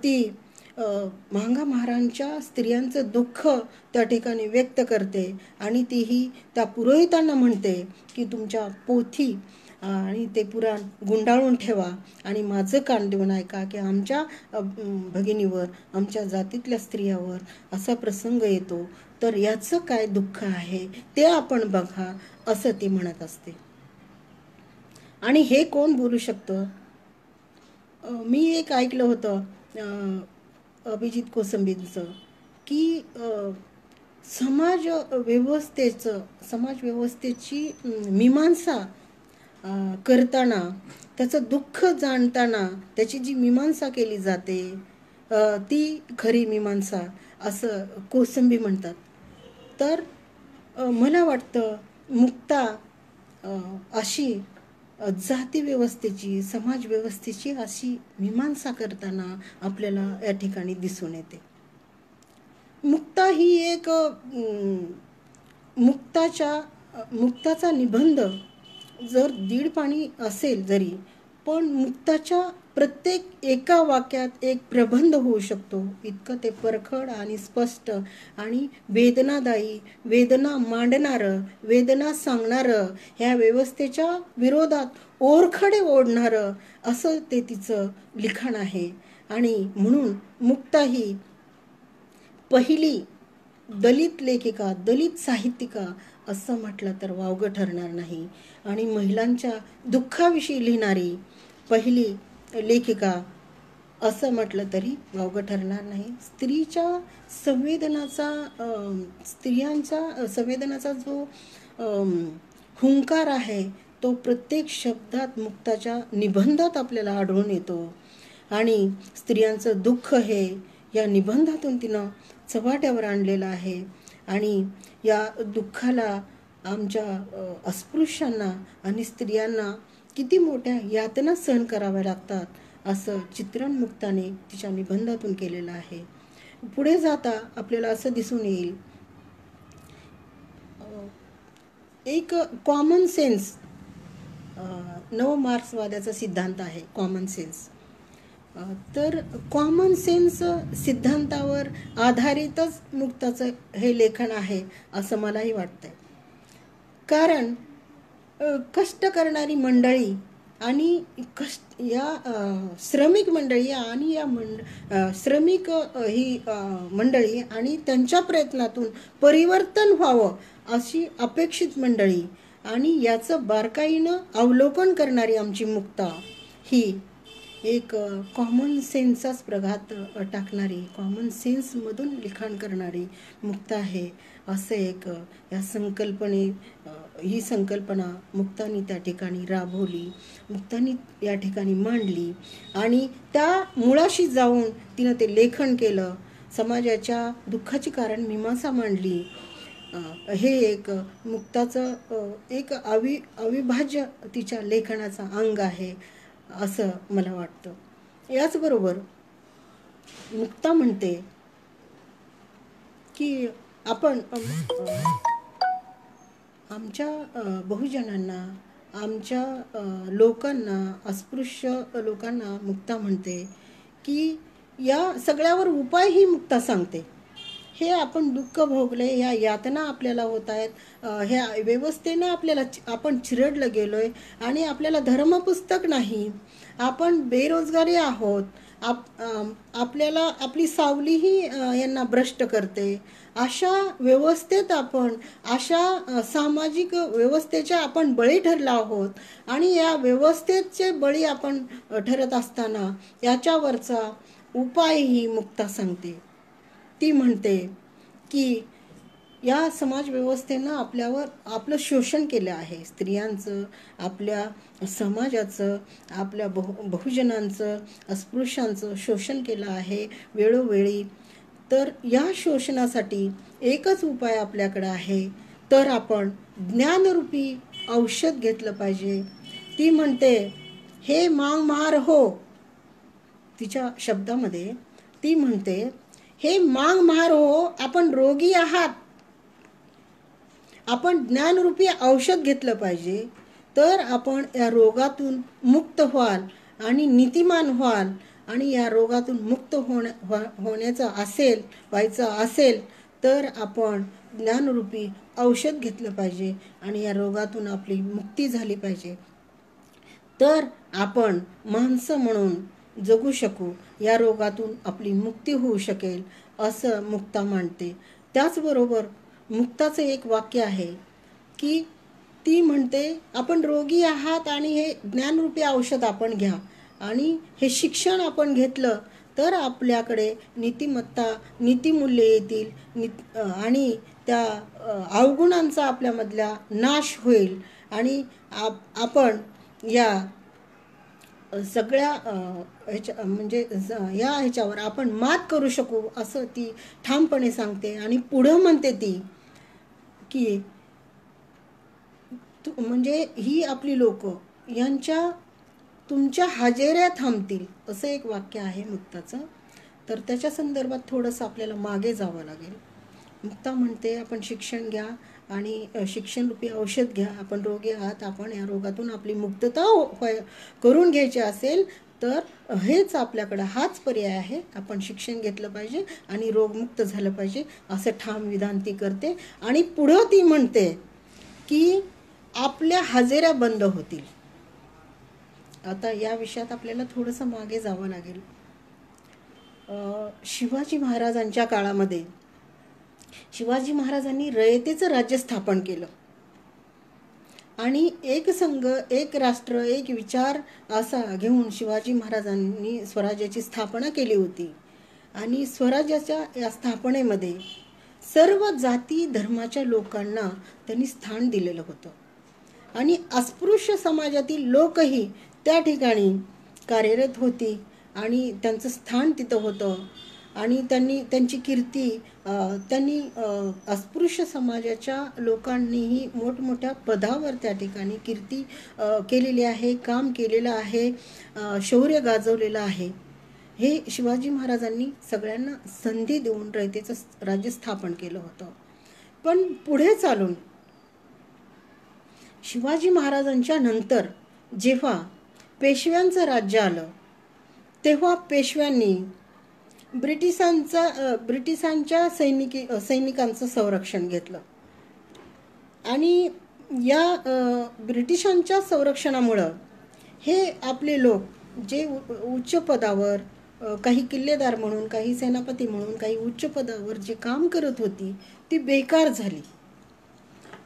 ती मांगा महाराजांच्या स्त्रियांचं दुःख त्या ठिकाणी व्यक्त करते. आणि तीही त्या पुरोहितांना म्हणते की तुमच्या पोथी आणि ते पुराण गुंडाळून ठेवा आणि माझं कान देऊन ऐका की आमच्या भगिनीवर, आमच्या जातीतल्या स्त्रियावर असा प्रसंग येतो, तर याचं काय दुःख आहे ते आपण बघा, असं ती म्हणत असते. आणि हे कोण बोलू शकतं? मी एक ऐकलं होतं अभिजित कोसंबींचं, की समाज व्यवस्थेची मीमांसा करताना, त्याचं दुःख जाणताना त्याची जी मीमांसा केली जाते ती खरी मीमांसा असं कोसंबी म्हणतात. तर मला वाटतं मुक्ता अशी जाती व्यवस्थेची, समाज व्यवस्थेची अशी मीमांसा करताना आपल्याला या ठिकाणी दिसून येते. मुक्ता ही एक मुक्ताचा निबंध जर 1.5 पानी असेल जरी, पण मुक्ताच्या प्रत्येक एका वाक्यात एक प्रबंध होऊ शकतो. इतकं ते परखड आणि स्पष्ट आणि वेदनादायी, वेदना मांडणारं, वेदना सांगणारं, ह्या व्यवस्थेच्या विरोधात ओरखडे ओढणारं असं ते तिचं लिखाण आहे. आणि म्हणून मुक्ता ही पहिली दलित लेखिका, दलित साहित्यिका असं म्हटलं तर वावगं ठरणार नाही. आणि महिलांच्या दुःखाविषयी लिहिणारी पहिली लेखिका असं म्हटलं तरी वावगं ठरणार नाही. स्त्रियांचा संवेदनाचा जो हुंकार आहे तो प्रत्येक शब्दात मुक्ताच्या निबंधात आपल्याला आढळून येतो. आणि स्त्रियांचं दुःख हे या निबंधातून तिनं चव्हाट्यावर आणलेलं आहे. आणि या दुःखाला आमच्या अस्पृश्यांना आणि स्त्रियांना किती मोठ्या यातना सहन कराव्या लागतात असं चित्रण मुक्ताने तिच्या निबंधातून केलेलं आहे. पुढे जाता आपल्याला असं दिसून येईल, एक कॉमन सेन्स, नव मार्क्सवाद्याचा सिद्धांत आहे कॉमन सेन्स. तर कॉमन सेन्स सिद्धांतावर आधारितच मुक्ताचं हे लेखन आहे असं मलाही वाटतंय. कारण कष्ट करणारी मंडळी आणि श्रमिक मंडळी आणि श्रमिक ही मंडळी आणि त्यांच्या प्रयत्नातून परिवर्तन व्हावं अशी अपेक्षित मंडळी आणि याचं बारकाईनं अवलोकन करणारी आमची मुक्ता ही एक कॉमन सेन्सचाच प्रघात टाकणारी, कॉमन सेन्समधून लिखाण करणारी मुक्ता आहे. असं एक ही संकल्पना मुक्तानी त्या ठिकाणी राबवली, मुक्तानी या ठिकाणी मांडली आणि त्या मुळाशी जाऊन तिनं ते लेखन केलं. समाजाच्या दुःखाची कारण मीमांसा मांडली. हे एक मुक्ताचं एक अविभाज्य तिच्या लेखनाचा अंग आहे असं मला वाटतं. याचबरोबर मुक्ता म्हणते की आपण आमच्या बहुजनांना, आमच्या लोकांना, अस्पृश्य लोकांना मुक्ता म्हणते की या सगळ्यावर उपाय ही मुक्ता सांगते. हे आपण दुःख भोगले, ह्या यातना आपल्याला होत आहेत, ह्या व्यवस्थेनं आपण चिरडलं गेलोय आणि आपल्याला धर्मपुस्तक नाही, आपण बेरोजगारी आहोत, आपल्याला आपली सावलीही यांना भ्रष्ट करते. अशा व्यवस्थेत अशा सामाजिक व्यवस्थेच्या आपण बळी ठरला आहोत. आणि या व्यवस्थेचे बळी आपण ठरत असताना याच्यावरचा उपाय ही मुक्ता सांगते. ती म्हणते की या समाज व्यवस्थेनं आपलं शोषण केलं आहे, स्त्रियांचं, आपल्या समाजाचं, आपल्या बहुजनांचं, अस्पृश्यांचं शोषण केलं आहे वेळोवेळी. तर या शोषणासाठी एकच उपाय आपल्याकडे आहे, तर आपण ज्ञानरूपी औषध घेतलं पाहिजे. ती म्हणते, हे मांग मार हो, तिच्या शब्दामध्ये ती म्हणते, हे मांग मार हो, आपण रोगी आहात, आपण ज्ञानरूपी औषध घेतलं पाहिजे, तर आपण या रोगातून मुक्त व्हाल आणि नीतिमान व्हाल. आणि या रोगातून मुक्त व्हायचं असेल तर आपण ज्ञानरूपी औषध घेतलं पाहिजे आणि या रोगातून आपली मुक्ती झाली पाहिजे, तर आपण माणसं म्हणून जगू शकू, या रोगातून आपली मुक्ती होऊ शकेल असं मुक्ता मांडते. त्याचबरोबर मुक्ताचं एक वाक्य आहे की ती म्हणते, आपण रोगी आहात आणि हे ज्ञानरूपी औषध आपण घ्या आणि हे शिक्षण आपण घेतलं तर आपल्याकडे नीतिमत्ता नीतिमूल्य येतील आणि त्या अवगुणांचा आपल्यामधला नाश होईल आणि आपण या सगळ्या म्हणजे या ह्याच्यावर आपण मात करू शकू असं ती ठामपणे सांगते. आणि पुढं म्हणते ती की म्हणजे ही आपली लोक यांच्या तुमच्या हजेऱ्या थांबतील असं एक वाक्य आहे मुक्ताचं. तर त्याच्या संदर्भात थोडंसं आपल्याला मागे जावं लागेल. मुक्ता म्हणते आपण शिक्षण घ्या आणि शिक्षण रूपी औषध घ्या. आपण रोगी आहात, आपण या रोगातून आपली मुक्तता करून घ्यायची असेल तर हेच आपल्याकडं हाच पर्याय आहे. आपण शिक्षण घेतलं पाहिजे आणि रोगमुक्त झालं पाहिजे असं ठाम विधान ती करते. आणि पुढं ती म्हणते की आपल्या हजेऱ्या बंद होतील. आता या विषयात आपल्याला थोडंसं मागे जावं लागेल. शिवाजी महाराजांच्या काळामध्ये शिवाजी महाराजांनी रयतेचं राज्य स्थापन केलं आणि एक संघ, एक राष्ट्र, एक विचार असा घेऊन शिवाजी महाराजांनी स्वराज्याची स्थापना केली होती. आणि स्वराज्याच्या या स्थापनेमध्ये सर्व जाती धर्माच्या लोकांना त्यांनी स्थान दिलेलं होतं आणि अस्पृश्य समाजातील लोकही त्या ठिकाणी कार्यरत होती आणि त्यांचं स्थान तिथं होतं. आणि त्यांची कीर्ती त्यांनी अस्पृश्य समाजाच्या लोकांनीही मोठमोठ्या पदावर त्या ठिकाणी कीर्ती केलेली आहे, काम केलेलं आहे, शौर्य गाजवलेलं आहे. हे शिवाजी महाराजांनी सगळ्यांना संधी देऊन रयतेचं राज्य स्थापन केलं होतं. पण पुढे चालून शिवाजी महाराजांच्या नंतर जेव्हा पेशव्यांचं राज्य आलं तेव्हा पेशव्यांनी ब्रिटिशांच्या सैनिकांचं संरक्षण घेतलं. आणि या ब्रिटिशांच्या संरक्षणामुळं हे आपले लोक जे उच्च पदावर, काही किल्लेदार म्हणून, काही सेनापती म्हणून, काही उच्च पदावर जे काम करत होती ती बेकार झाली.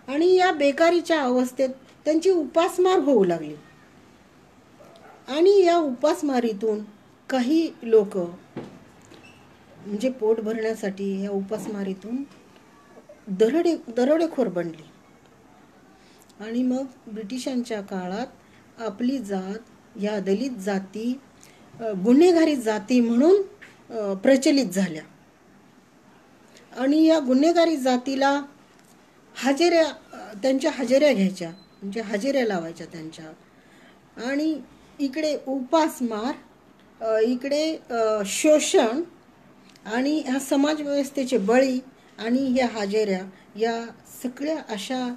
आणि या बेकारीच्या अवस्थेत त्यांची उपासमार होऊ लागली. आणि या उपासमारीतून काही लोक म्हणजे पोट भरण्यासाठी या उपासमारीतून दरोडेखोर बनली. आणि मग ब्रिटिशांच्या काळात आपली जात या दलित जाती गुन्हेगारी जाती म्हणून प्रचलित झाल्या. आणि या गुन्हेगारी जातीला त्यांच्या हजेऱ्या घ्यायच्या, म्हणजे हजेऱ्या लावायच्या त्यांच्या. आणि इकडे उपासमार, इकडे शोषण आणि ह्या समाज व्यवस्थेचे बळी आणि ह्या हजेऱ्या, या सगळ्या अशा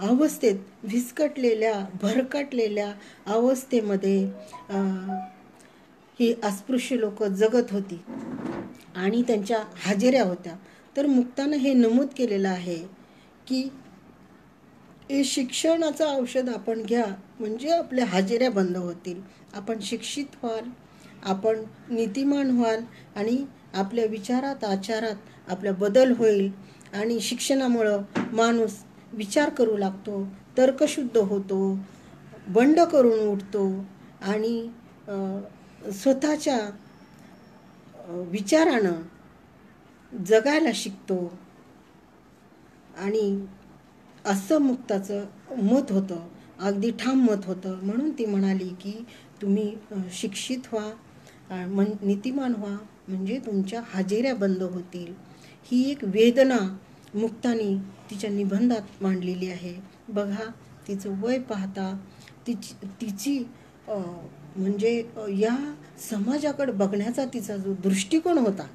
अवस्थेत विस्कटलेल्या भरकटलेल्या अवस्थेमध्ये ही अस्पृश्य लोक जगत होती आणि त्यांच्या हजेऱ्या होत्या. तर मुक्तानं हे नमूद केलेलं आहे की हे शिक्षणाचं औषध आपण घ्या म्हणजे आपल्या हजेऱ्या बंद होतील. आपण शिक्षित व्हाल, आपण नीतिमान व्हाल आणि आपल्या विचारात आचारात आपला बदल होईल. आणि शिक्षणामुळं माणूस विचार करू लागतो, तर्कशुद्ध होतो, बंड करून उठतो आणि स्वतःच्या विचारानं जगायला शिकतो. आणि असं मुक्ताचं मत होतं, अगदी ठाम मत होतं. म्हणून ती म्हणाली की तुम्ही शिक्षित व्हा, नीतिमान व्हा म्हणजे तुमच्या हजेऱ्या बंद होतील. ही एक वेदना मुक्तानी तिच्या निबंधात मांडलेली आहे. बघा, तिचं वय पाहता तिची म्हणजे या समाजाकडे बघण्याचा तिचा जो दृष्टिकोन होता,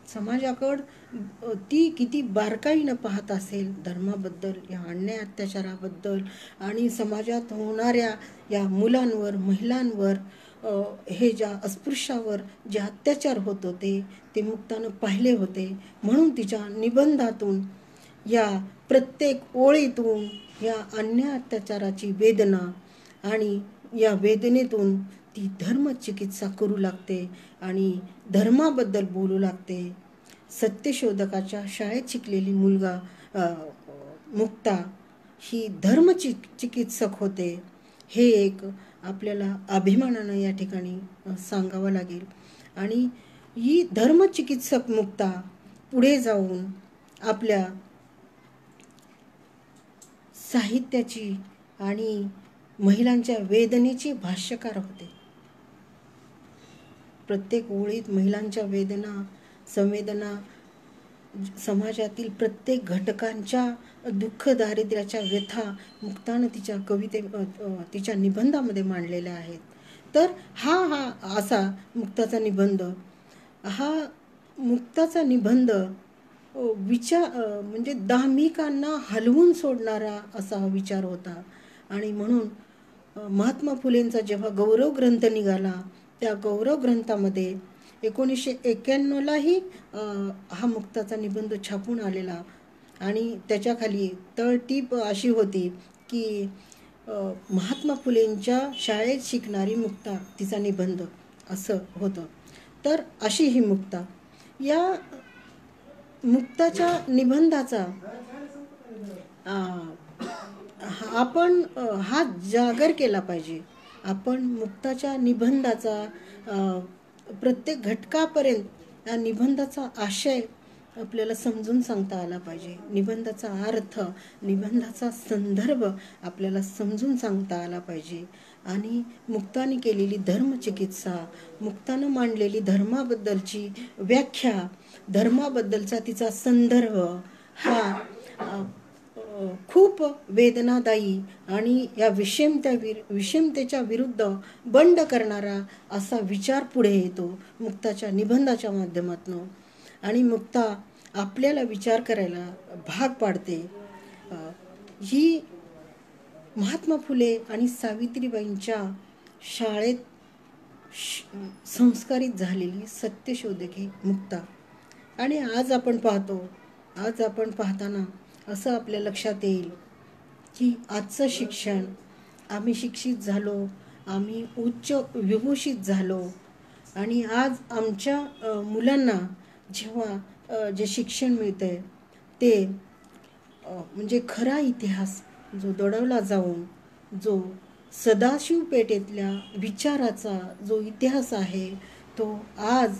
समाजाकडं ती किती बारकाईनं पाहत असेल धर्माबद्दल, या अन्याय अत्याचाराबद्दल आणि समाजात होणाऱ्या या मुलांवर, महिलांवर, हे ज्या अस्पृश्यावर जे अत्याचार होत होते ते मुक्तानं पाहिले होते. म्हणून तिच्या निबंधातून या प्रत्येक ओळीतून या अन्याय अत्याचाराची वेदना आणि या वेदनेतून ती धर्मचिकित्सा करू लागते आणि धर्माबद्दल बोलू लागते. सत्यशोधकाच्या शाळेत शिकलेली मुक्ता ही धर्मचिकित्सक होते. हे एक आपल्याला अभिमानानं या ठिकाणी सांगावं लागेल. आणि ही धर्मचिकित्सक मुक्ता पुढे जाऊन आपल्या साहित्याची आणि महिलांच्या वेदनेची भाष्यकार होते. प्रत्येक ओळीत महिलांच्या वेदना, संवेदना, समाजातील प्रत्येक घटकांच्या दुःख दारिद्र्याच्या व्यथा मुक्तानं तिच्या तिच्या निबंधामध्ये मांडलेल्या आहेत. तर हा असा मुक्ताचा निबंध, हा मुक्ताचा निबंध म्हणजे दांभिकांना हलवून सोडणारा असा हा विचार होता. आणि म्हणून महात्मा फुलेंचा जेव्हा गौरव ग्रंथ निघाला, त्या गौरव ग्रंथामध्ये 1991लाही हा मुक्ताचा निबंध छापून आलेला. आणि त्याच्याखाली तळटीप अशी होती की महात्मा फुलेंच्या शाळेत शिकणारी मुक्ता, तिचा निबंध, असं होतं. तर अशी ही मुक्ता. या मुक्ताच्या निबंधाचा आपण हा जागर केला पाहिजे. आपण मुक्ताच्या निबंधाचा प्रत्येक घटकापर्यंत या निबंधाचा आशय आपल्याला समजून सांगता आला पाहिजे. निबंधाचा अर्थ, निबंधाचा संदर्भ आपल्याला समजून सांगता आला पाहिजे. आणि मुक्ताने केलेली धर्मचिकित्सा, मुक्तानं मांडलेली धर्माबद्दलची व्याख्या, धर्माबद्दलचा तिचा संदर्भ हा खूप वेदनादायी आणि या विषमतेच्या विरुद्ध बंड करणारा असा विचार पुढे येतो मुक्ताच्या निबंधाच्या माध्यमातून. आणि मुक्ता आपल्याला विचार करायला भाग पाडते. ही महात्मा फुले आणि सावित्रीबाईंच्या शाळेत संस्कारित झालेली सत्यशोधकी मुक्ता. आणि आज आपण पाहताना असं आपल्या लक्षात येईल की आजचं शिक्षण, आम्ही शिक्षित झालो, आम्ही उच्च विभूषित झालो, आणि आज आमच्या मुलांना जेव्हा जे शिक्षण मिळतंय ते म्हणजे खरा इतिहास जो दडवला जाऊन, जो सदाशिव पेठेतल्या विचाराचा जो इतिहास आहे तो आज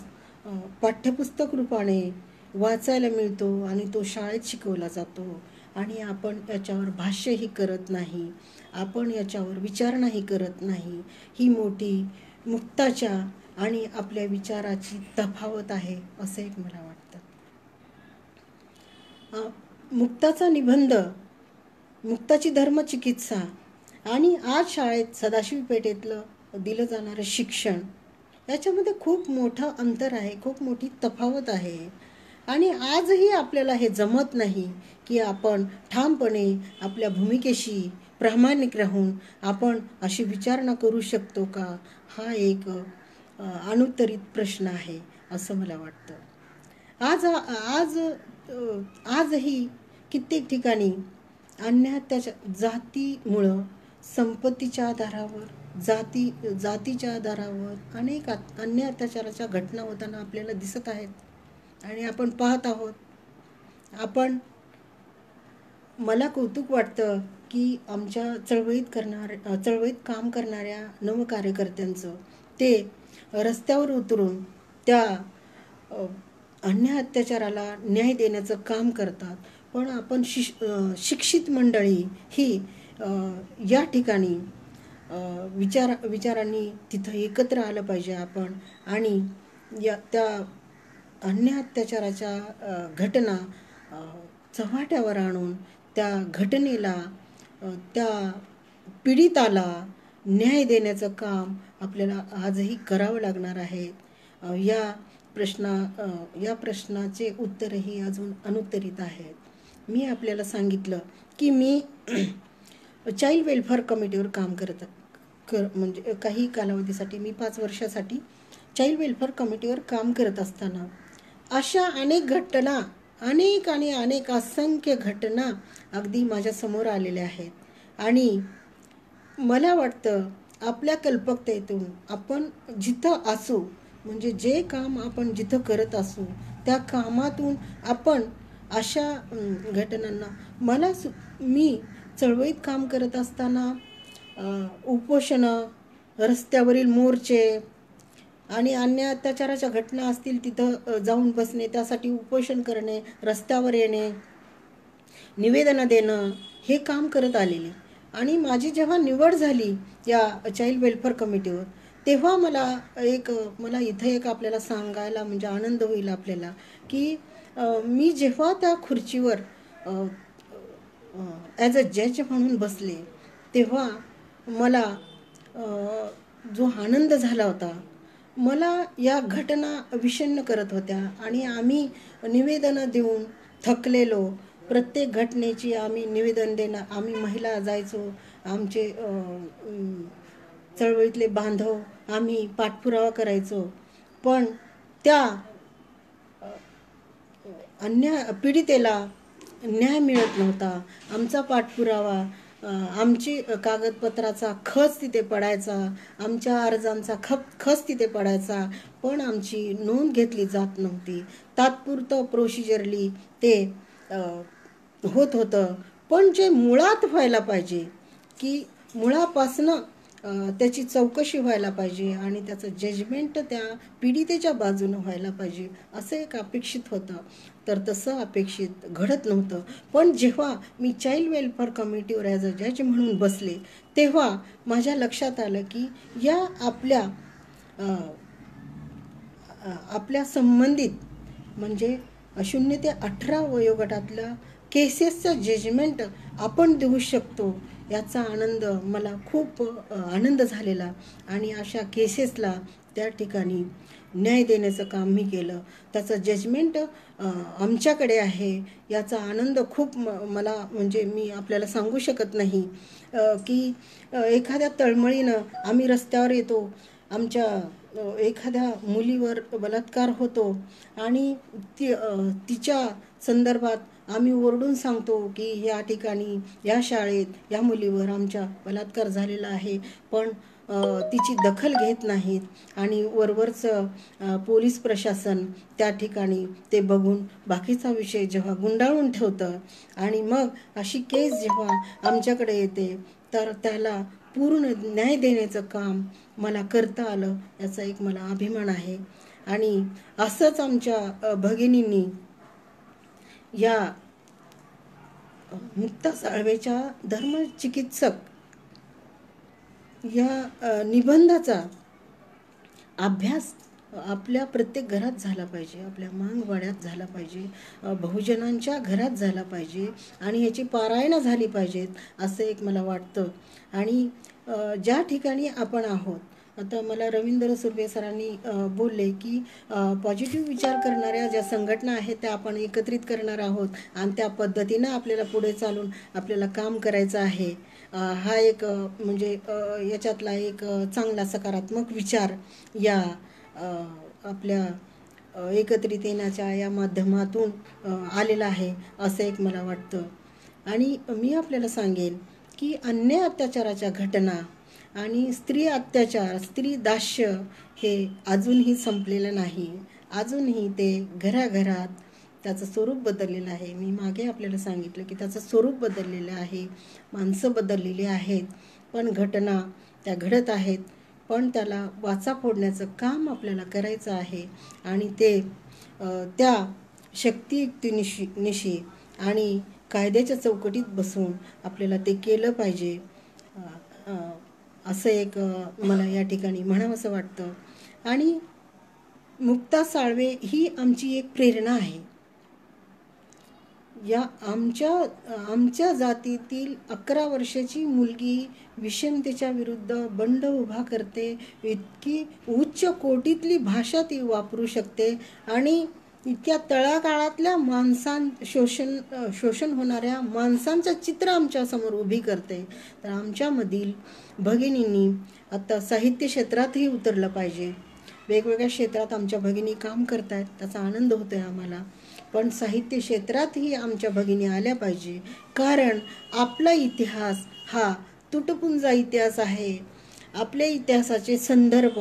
पाठ्यपुस्तक रूपाने वाचायला मिळतो आणि तो शाळेत शिकवला जातो. आणि आपण याच्यावर भाष्यही करत नाही, आपण याच्यावर विचारणाही करत नाही. ही मोठी मुक्ताच्या आणि आपल्या विचाराची तफावत आहे असं एक मला वाटतं. मुक्ताचा निबंध, मुक्ताची धर्मचिकित्सा आणि आज शाळेत सदाशिव पेठेतलं दिलं जाणारं शिक्षण, याच्यामध्ये खूप मोठं अंतर आहे, खूप मोठी तफावत आहे. आणि आजही आपल्याला हे जमत नाही की आपण ठामपणे आपल्या भूमिकेशी प्रामाणिक राहून आपण अशी विचारणा करू शकतो का, हा एक अनुत्तरित प्रश्न आहे असं मला वाटतं. आजही कित्येक ठिकाणी अन्यायाच्या जातीमुळं, संपत्तीच्या आधारावर, जातीच्या आधारावर अनेक अन्याय अत्याचाराच्या घटना होताना आपल्याला दिसत आहेत आणि आपण पाहत आहोत. मला कौतुक वाटतं की आमच्या चळवळीत काम करणाऱ्या नवकार्यकर्त्यांचं, ते रस्त्यावर उतरून त्या अन्याय अत्याचाराला न्याय देण्याचं काम करतात. पण आपण शिक्षित मंडळी ही या ठिकाणी विचारांनी तिथं एकत्र आलं पाहिजे आपण, आणि त्या अन्याय अत्याचाराच्या घटना चव्हाट्यावर आणून त्या घटनेला, त्या पीडिताला न्याय देण्याचं काम आपल्याला आजही करावं लागणार आहे. या प्रश्नाचे उत्तरही अजून अनुत्तरित आहेत. मी आपल्याला सांगितलं की मी चाइल्ड वेलफेअर कमिटीवर काम म्हणजे काही कालावधीसाठी मी 5 वर्षासाठी चाइल्ड वेलफेअर कमिटीवर काम करत असताना अशा अनेक घटना, अनेक असंख्य घटना अगदी माझ्या समोर आलेल्या आहेत. आणि मला वाटतं आपल्या कल्पकतेतून आपण जिथं असू, म्हणजे जे काम आपण जिथं करत असू त्या कामातून आपण अशा घटनांना, मी चळवळीत काम करत असताना उपोषणं, रस्त्यावरील मोर्चे, आणि अन्य अत्याचाराच्या घटना असतील तिथं जाऊन बसणे, त्यासाठी उपोषण करणे, रस्त्यावर येणे, निवेदनं देणं, हे काम करत आलेली. आणि माझी जेव्हा निवड झाली या चाइल्ड वेलफेअर कमिटीवर, तेव्हा मला इथं एक आपल्याला सांगायला म्हणजे आनंद होईल आपल्याला की मी जेव्हा त्या खुर्चीवर ॲज अ जज म्हणून बसले, तेव्हा मला जो आनंद झाला होता, मला या घटना विषण्ण करत होत्या आणि आम्ही निवेदनं देऊन थकलेलो. प्रत्येक घटनेची आम्ही निवेदन देणं, आम्ही महिला जायचो, आमचे चळवळीतले बांधव आम्ही पाठपुरावा करायचो, पण त्या पीडितेला न्याय मिळत नव्हता. आमचा पाठपुरावा, आमची कागदपत्राचा खच तिथे पडायचा, आमच्या अर्जांचा खच तिथे पडायचा, पण आमची नोंद घेतली जात नव्हती. तात्पुरतं प्रोसिजरली ते होत होतं, पण जे मुळात व्हायला पाहिजे की मुळापासनं त्याची चौकशी व्हायला पाहिजे आणि त्याचं जजमेंट त्या पीडितेच्या बाजूनं व्हायला पाहिजे, असं एक अपेक्षित होतं. तर तसं अपेक्षित घडत नव्हतं. पण जेव्हा मी चाइल्ड वेलफेअर कमिटीवर ॲज अ जज म्हणून बसले, तेव्हा माझ्या लक्षात आलं की या आपल्या संबंधित म्हणजे 0 ते 18 वयोगटातल्या केसेसचं जजमेंट आपण देऊ शकतो, याचा आनंद मला खूप आनंद झालेला. आणि अशा केसेसला त्या ठिकाणी न्याय देण्याचं काम मी केलं. त्याचं जजमेंट आमच्याकडे आहे, याचा आनंद खूप मला म्हणजे मी आपल्याला सांगू शकत नाही की एखाद्या तळमळीनं आम्ही रस्त्यावर येतो, आमच्या एखाद्या मुलीवर बलात्कार होतो आणि तिच्या संदर्भात आम्ही ओरडून सांगतो की या ठिकाणी या शाळेत या मुलीवर आमच्या बलात्कार झालेला आहे, पण तिची दखल घेत नाहीत आणि वरवरचं पोलीस प्रशासन त्या ठिकाणी ते बघून बाकीचा विषय जेव्हा गुंडाळून ठेवतं आणि मग अशी केस जेव्हा आमच्याकडे येते, तर त्याला पूर्ण न्याय देण्याचं काम मला करता आलं, याचा एक मला अभिमान आहे. आणि असंच आमच्या भगिनींनी या मुक्ता साळवेच्या धर्मचिकित्सक या निबंधाचा अभ्यास आपल्या प्रत्येक घरात झाला पाहिजे, आपल्या मांगवाड्यात झाला पाहिजे, बहुजनांच्या घरात झाला पाहिजे आणि ह्याची पारायणं झाली पाहिजेत, असं एक मला वाटतं. आणि ज्या ठिकाणी आपण आहोत, आता मला रवींद्र सुर्वे सरांनी बोलले की पॉझिटिव्ह विचार करणाऱ्या ज्या संघटना आहेत त्या आपण एकत्रित करणार आहोत आणि त्या पद्धतीनं आपल्याला पुढे चालून आपल्याला काम करायचं आहे. हा एक म्हणजे याच्यातला एक चांगला सकारात्मक विचार या आपल्या एकत्रित येण्याच्या या माध्यमातून आलेला आहे, असं एक मला वाटतं. आणि मी आपल्याला सांगेन की अन्य अत्याचाराच्या घटना आणि स्त्री अत्याचार, स्त्री दास्य हे अजूनही संपलेलं नाही. अजूनही ते घराघरात त्याचं स्वरूप बदललेलं आहे. मी मागे आपल्याला सांगितलं की त्याचं स्वरूप बदललेलं आहे, माणसं बदललेली आहेत, पण घटना त्या घडत आहेत. पण त्याला वाचा फोडण्याचं काम आपल्याला करायचं आहे आणि ते त्या शक्तियुक्तीनिशी आणि कायद्याच्या चौकटीत बसून आपल्याला ते केलं पाहिजे, असं एक मला या ठिकाणी म्हणावंसं वाटतं. आणि मुक्ता साळवे ही आमची एक प्रेरणा आहे. या आमच्या जातीतील 11 वर्षाची मुलगी विषमतेच्या विरुद्ध बंड उभा करते, इतकी उच्च कोटीतली भाषा ती वापरू शकते आणि इतक्या तळागाळातल्या शोषण होणाऱ्या माणसांचं चित्र आमच्यासमोर उभी करते. तर आमच्यामधील भगिनींनी आता साहित्य क्षेत्रातही उतरलं पाहिजे. वेगवेगळ्या क्षेत्रात आमच्या भगिनी काम करत आहेत, त्याचा आनंद होतो आहे आम्हाला. पण साहित्य क्षेत्रातही आमच्या भगिनी आल्या पाहिजे, कारण आपला इतिहास हा तुटपुंजा इतिहास आहे. आपल्या इतिहासाचे संदर्भ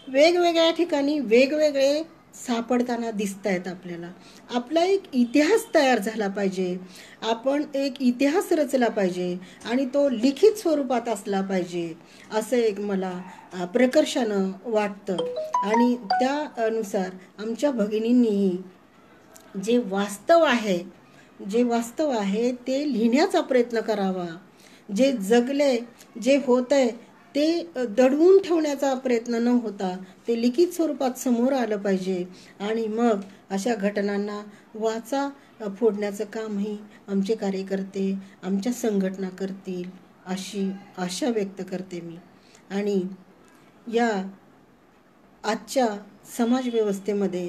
वेगवेगळ्या ठिकाणी वेगवेगळे सापडताना दिसत आहेत आपल्याला. आपला एक इतिहास तयार झाला पाहिजे, आपण एक इतिहास रचला पाहिजे आणि तो लिखित स्वरूपात असला पाहिजे असं एक मला प्रकर्षानं वाटतं. आणि त्यानुसार आमच्या भगिनींनीही जे वास्तव आहे ते लिहिण्याचा प्रयत्न करावा. जे जगले, जे होतंय ते दडवून ठेवण्याचा प्रयत्न न होता ते लिखित स्वरूपात समोर आलं पाहिजे. आणि मग अशा घटनांना वाचा फोडण्याचं कामही आमचे कार्यकर्ते, आमच्या संघटना करतील अशी आशा व्यक्त करते मी. आणि या आजच्या समाजव्यवस्थेमध्ये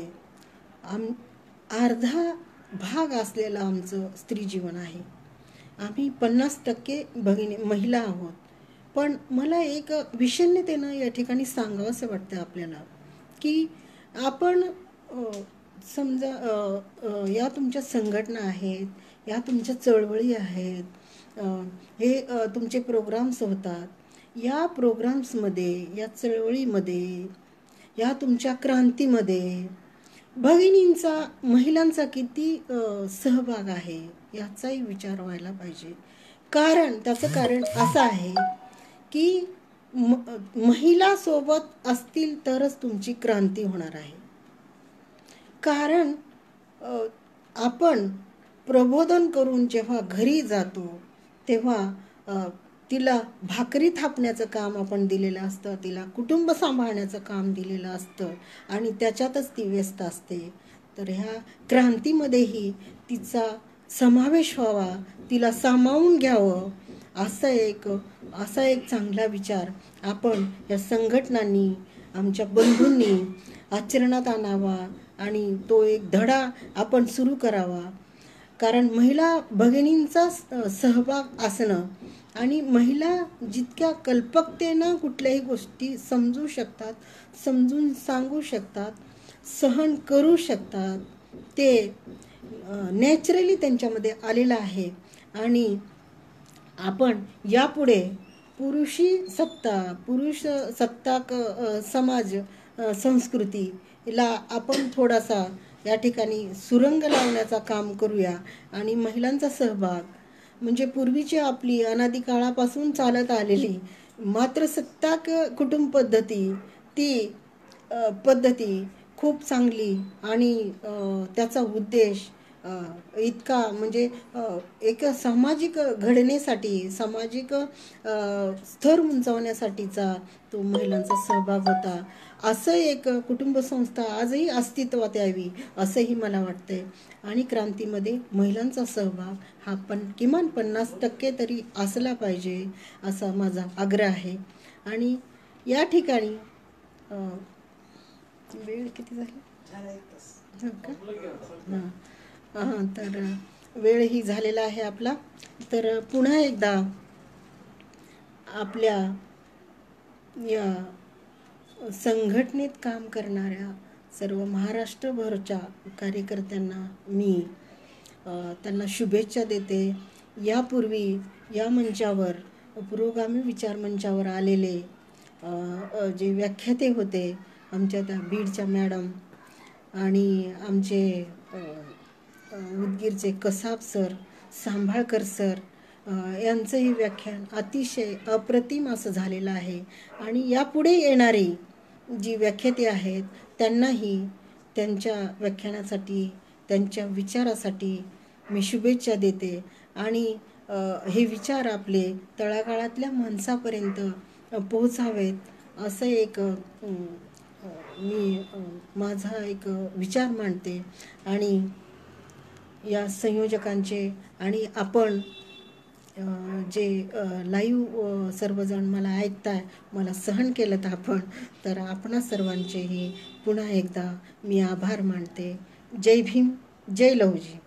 अर्धा भाग असलेलं आमचं स्त्री जीवन आहे. आम्ही 50% भगिनी महिला आहोत. पण मला एक विषण्णतेनं या ठिकाणी सांगावंसं वाटतं आपल्याला की आपण समजा या तुमच्या संघटना आहेत, या तुमच्या चळवळी आहेत, हे तुमचे प्रोग्राम्स होतात. या प्रोग्राम्समध्ये, या चळवळीमध्ये, या तुमच्या क्रांतीमध्ये भगिनींचा, महिलांचा किती सहभाग आहे याचाही विचार व्हायला पाहिजे. त्याचं कारण असं आहे की महिला सोबत असतील तरच तुमची क्रांती होणार आहे. कारण आपण प्रबोधन करून जेव्हा घरी जातो तेव्हा तिला भाकरी थापण्याचं काम आपण दिलेलं असतं, तिला कुटुंब सांभाळण्याचं काम दिलेलं असतं आणि त्याच्यातच ती व्यस्त असते. तर ह्या क्रांतीमध्येही तिचा समावेश व्हावा, तिला सामावून घ्यावं असा एक चांगला विचार आपण या संघटनांनी, आमच्या बंधूंनी आचरणात आणावा आणि तो एक धडा आपण सुरू करावा. कारण महिला भगिनींचा सहभाग असणं आणि महिला जितक्या कल्पकतेनं कुठल्याही गोष्टी समजू शकतात, समजून सांगू शकतात, सहन करू शकतात, ते नॅचरली त्यांच्यामध्ये आलेलं आहे. आणि आपण यापुढे पुरुष सत्ताक समाज संस्कृतीला आपण थोडासा या ठिकाणी सुरंग लावण्याचा काम करूया. आणि महिलांचा सहभाग म्हणजे पूर्वीची आपली अनादी काळापासून चालत आलेली मातृसत्ताक कुटुंब पद्धती, ती पद्धती खूप चांगली आणि त्याचा उद्देश इतका म्हणजे एक सामाजिक घडणेसाठी, सामाजिक स्तर उंचावण्यासाठीचा तो महिलांचा सहभाग होता. असं एक कुटुंब संस्था आजही अस्तित्वात यावी असंही मला वाटतंय. आणि क्रांतीमध्ये महिलांचा सहभाग हा किमान 50% तरी असला पाहिजे असा माझा आग्रह आहे. आणि या ठिकाणी वेळ किती झाली? तर वेळही झालेला आहे आपला. तर पुन्हा एकदा आपल्या या संघटनेत काम करणाऱ्या सर्व महाराष्ट्रभरच्या कार्यकर्त्यांना मी त्यांना शुभेच्छा देते. यापूर्वी या मंचावर, पुरोगामी विचार मंचावर आलेले जे व्याख्याते होते, आमच्या त्या बीडच्या मॅडम आणि आमचे उदगीरचे कसाब सर, सांभाळकर सर, यांचंही व्याख्यान अतिशय अप्रतिम असं झालेलं आहे. आणि यापुढे येणारी जी व्याख्याते आहेत त्यांनाही त्यांच्या व्याख्यानासाठी, त्यांच्या विचारासाठी मी शुभेच्छा देते. आणि हे विचार आपले तळागाळातल्या माणसापर्यंत पोहोचावेत असं एक मी माझा एक विचार मांडते. आणि या संयोजकांचे आणि आपण जे लाईव्ह सर्वजण मला ऐकताय, मला सहन केलं तर आपणा सर्वांचेही पुन्हा एकदा मी आभार मानते. जय भीम, जय लहुजी.